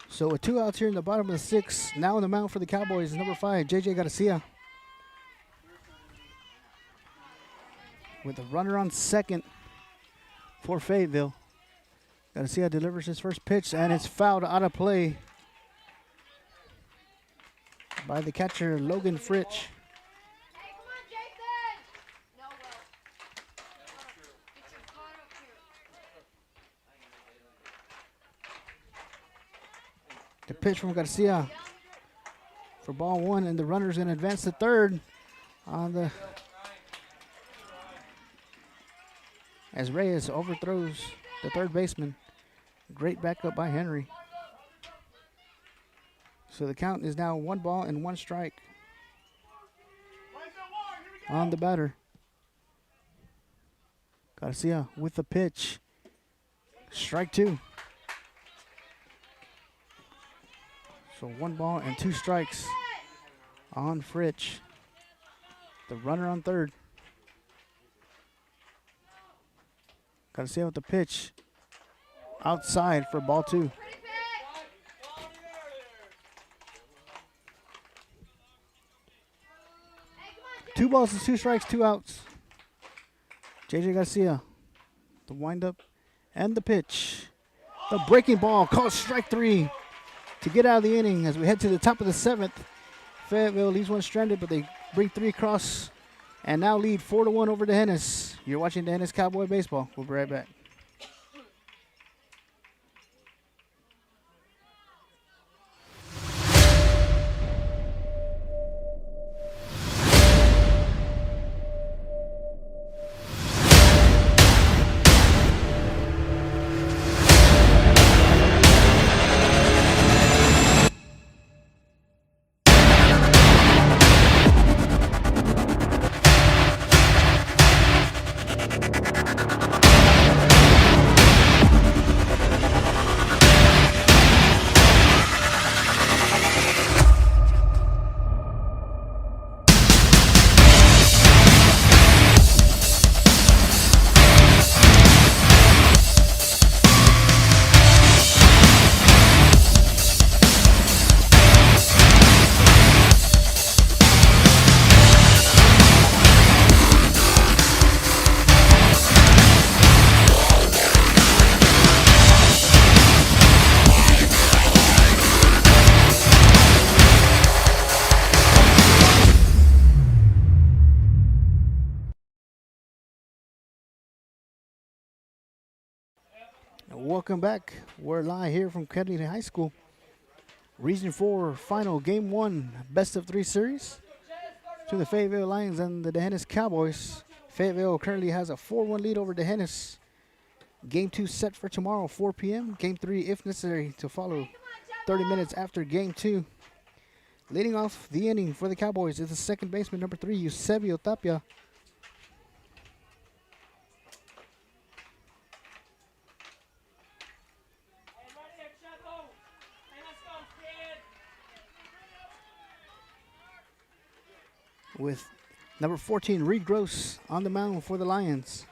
So with 2 outs here in the bottom of the 6th, now in the mound for the Cowboys is number 5, J.J. Garcia. With a runner on second for Fayetteville. Garcia delivers his first pitch, and it's fouled out of play by the catcher, Logan Fritsch. The pitch from Garcia for ball 1, and the runner's going to advance to third on the as Reyes overthrows the third baseman. Great backup by Henry. So the count is now 1 ball and 1 strike on the batter. Garcia with the pitch. Strike 2. So 1 ball and 2 strikes on Fritch. The runner on third. Garcia with the pitch. Outside for ball 2. Pretty pitch. 2 balls and 2 strikes, 2 outs. JJ Garcia, the windup and the pitch. The breaking ball called strike 3 to get out of the inning as we head to the top of the 7th. Fayetteville leaves one stranded, but they bring 3 across and now lead 4-1 over the Hennis. You're watching the Hennis Cowboy Baseball. We'll be right back. Welcome back. We're live here from Kennedy High School. Region 4 final game 1 best of 3 series to the Fayetteville Lions and the Hennis Cowboys. Fayetteville currently has a 4-1 lead over the Hennis. Game 2 set for tomorrow, 4 p.m. Game 3, if necessary, to follow 30 minutes after Game 2. Leading off the inning for the Cowboys is the second baseman, number 3, Eusebio Tapia. With number 14, Reed Gross, on the mound for the Lions.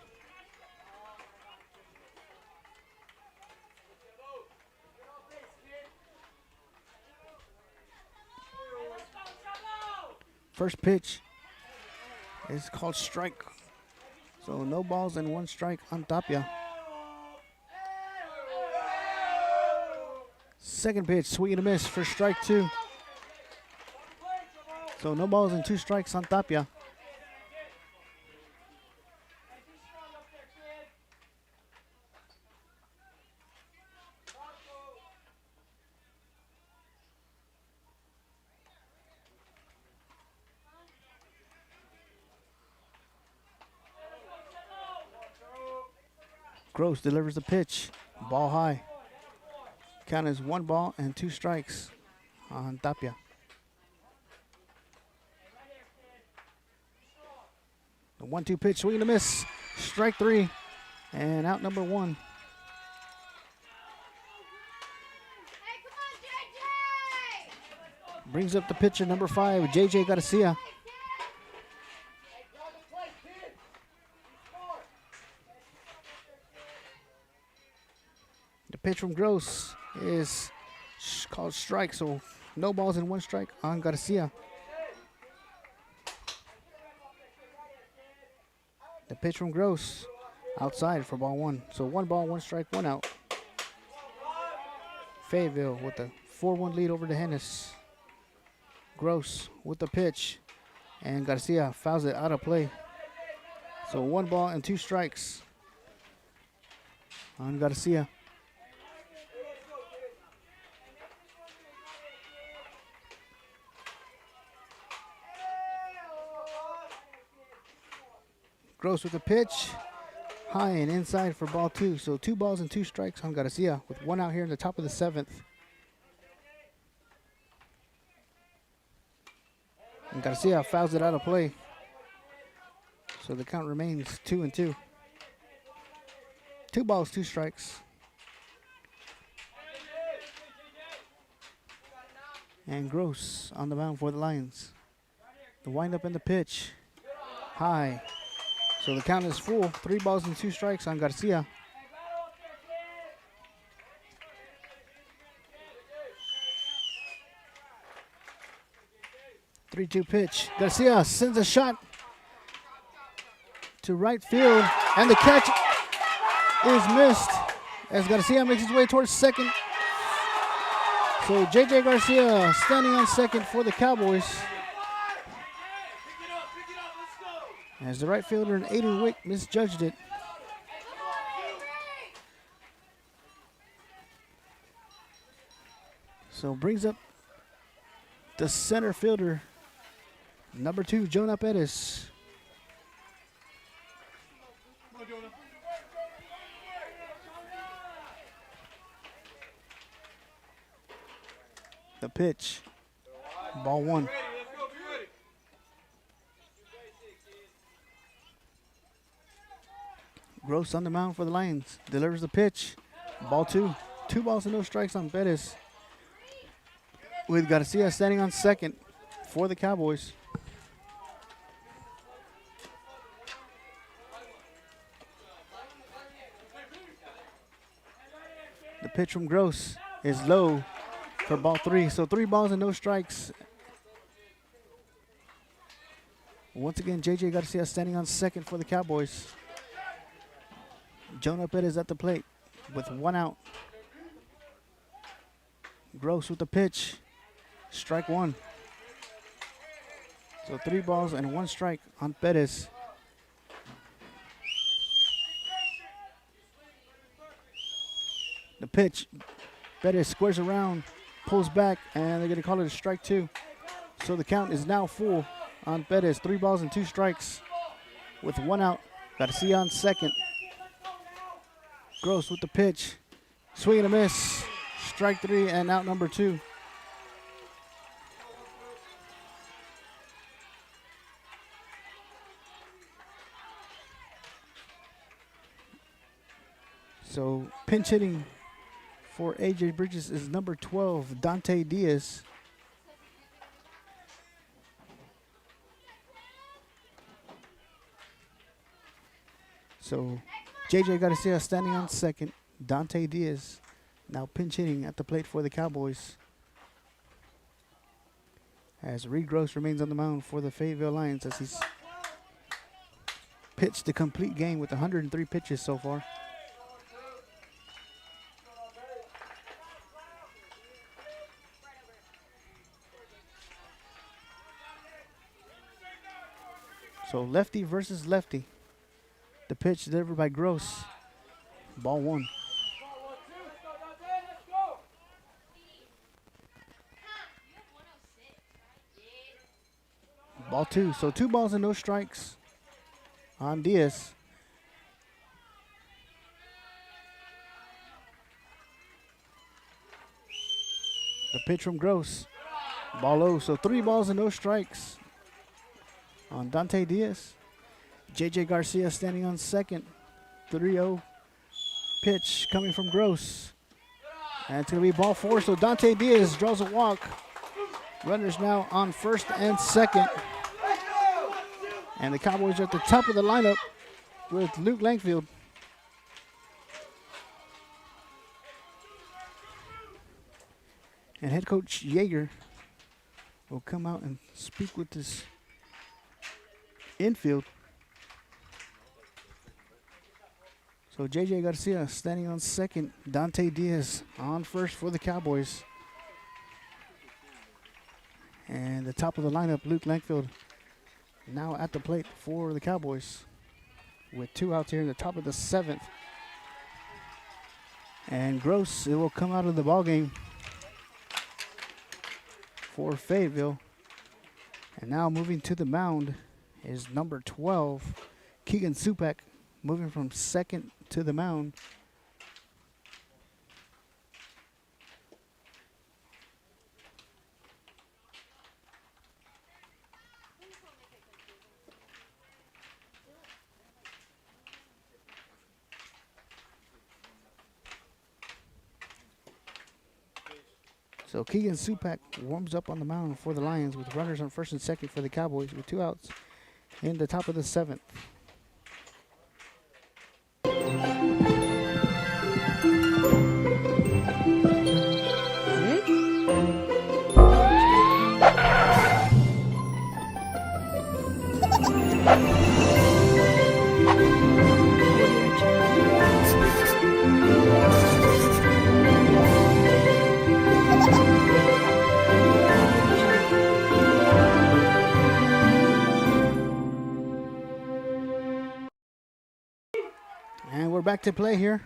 First pitch is called strike. So no balls and 1 strike on Tapia. Second pitch, swing and a miss for strike 2. So no balls and 2 strikes on Tapia. Gross delivers the pitch. Ball high. Count is 1 ball and 2 strikes on Tapia. The 1-2 pitch, swing and a miss. Strike 3 and out number 1. Hey, come on, JJ! Brings up the pitcher, number 5, JJ Garcia. The pitch from Gross is called strike, so no balls and 1 strike on Garcia. The pitch from Gross outside for ball 1. So 1 ball, 1 strike, 1 out. Fayetteville with a 4-1 lead over the Hennis. Gross with the pitch, and Garcia fouls it out of play. So 1 ball and 2 strikes on Garcia. Gross with the pitch, high and inside for ball 2. So 2 balls and 2 strikes on Garcia with 1 out here in the top of the 7th. And Garcia fouls it out of play. So the count remains 2-2. 2 balls, 2 strikes. And Gross on the mound for the Lions. The windup and the pitch. High. So the count is full. 3 balls and 2 strikes on Garcia. 3-2 pitch. Garcia sends a shot to right field, and the catch is missed as Garcia makes his way towards second. So J.J. Garcia standing on second for the Cowboys. As the right fielder and Aiden Wick misjudged it. So brings up the center fielder, number 2, Jonah Pettis. The pitch, ball 1. Gross on the mound for the Lions. Delivers the pitch. Ball 2. 2 balls and no strikes on Pettis. With Garcia standing on second for the Cowboys. The pitch from Gross is low for ball 3. So 3 balls and no strikes. Once again, J.J. Garcia standing on second for the Cowboys. Jonah Pettis at the plate with 1 out. Gross with the pitch. Strike 1. So 3 balls and 1 strike on Pettis. The pitch. Pettis squares around, pulls back, and they're going to call it a strike 2. So the count is now full on Pettis. 3 balls and 2 strikes with 1 out. Garcia on second. Gross with the pitch. Swing and a miss. Strike 3 and out number 2. So pinch hitting for AJ Bridges is number 12, Dante Diaz. So JJ Garcia standing on second. Dante Diaz now pinch hitting at the plate for the Cowboys. As Reed Gross remains on the mound for the Fayetteville Lions as he's pitched the complete game with 103 pitches so far. So lefty versus lefty. The pitch delivered by Gross. Ball 1. Ball 2. So 2 balls and no strikes on Diaz. The pitch from Gross. Ball low. So 3 balls and no strikes on Dante Diaz. JJ Garcia standing on second. 3-0 pitch coming from Gross. And it's going to be ball 4. So Dante Diaz draws a walk. Runners now on first and second. And the Cowboys are at the top of the lineup with Luke Langfield. And head coach Yeager will come out and speak with this infield. So JJ Garcia standing on second. Dante Diaz on first for the Cowboys. And the top of the lineup, Luke Langfield, now at the plate for the Cowboys with 2 outs here in the top of the 7th. And Gross, it will come out of the ball game for Fayetteville. And now moving to the mound is number 12, Keegan Supak, moving from second to the mound. So Keegan Supak warms up on the mound for the Lions with runners on first and second for the Cowboys with 2 outs in the top of the 7th. And we're back to play here.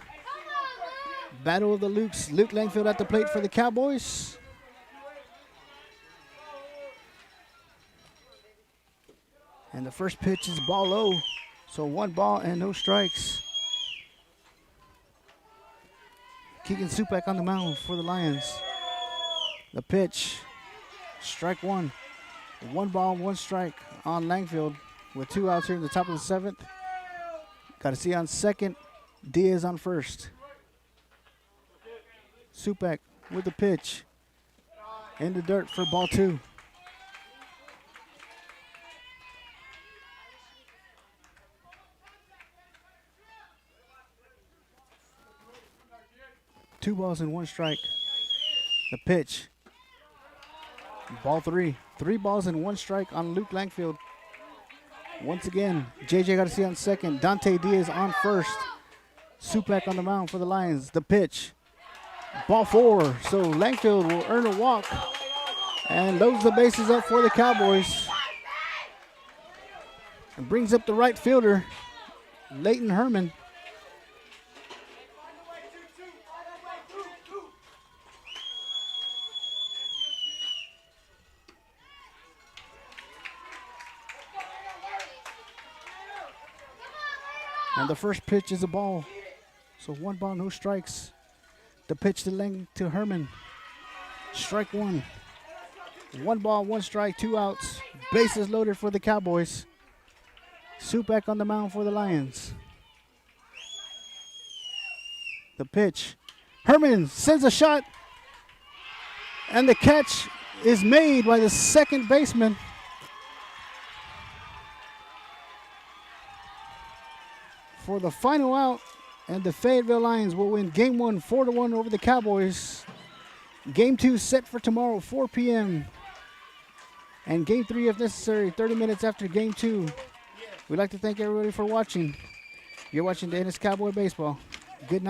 Battle of the Lukes. Luke Langfield at the plate for the Cowboys. And the first pitch is ball low. So 1 ball and no strikes. Keegan Supak on the mound for the Lions. The pitch. Strike 1. 1 ball, 1 strike on Langfield with 2 outs here in the top of the 7th. Got to see on second. Diaz on first. Supak with the pitch. In the dirt for ball 2. Two balls and 1 strike. The pitch. Ball 3. 3 balls and 1 strike on Luke Langfield. Once again, JJ got to see on second. Dante Diaz on first. Supak on the mound for the Lions. The pitch. Ball 4. So Langfield will earn a walk and loads the bases up for the Cowboys. And brings up the right fielder, Leighton Herman. And the first pitch is a ball. So 1 ball, no strikes. The pitch to Herman. Strike 1. 1 ball, 1 strike, 2 outs. Bases loaded for the Cowboys. Supak on the mound for the Lions. The pitch. Herman sends a shot. And the catch is made by the second baseman. For the final out, and the Fayetteville Lions will win Game 1 4-1 over the Cowboys. Game 2 set for tomorrow, 4 p.m. And Game 3, if necessary, 30 minutes after Game 2. We'd like to thank everybody for watching. You're watching the Ennis Cowboy Baseball. Good night.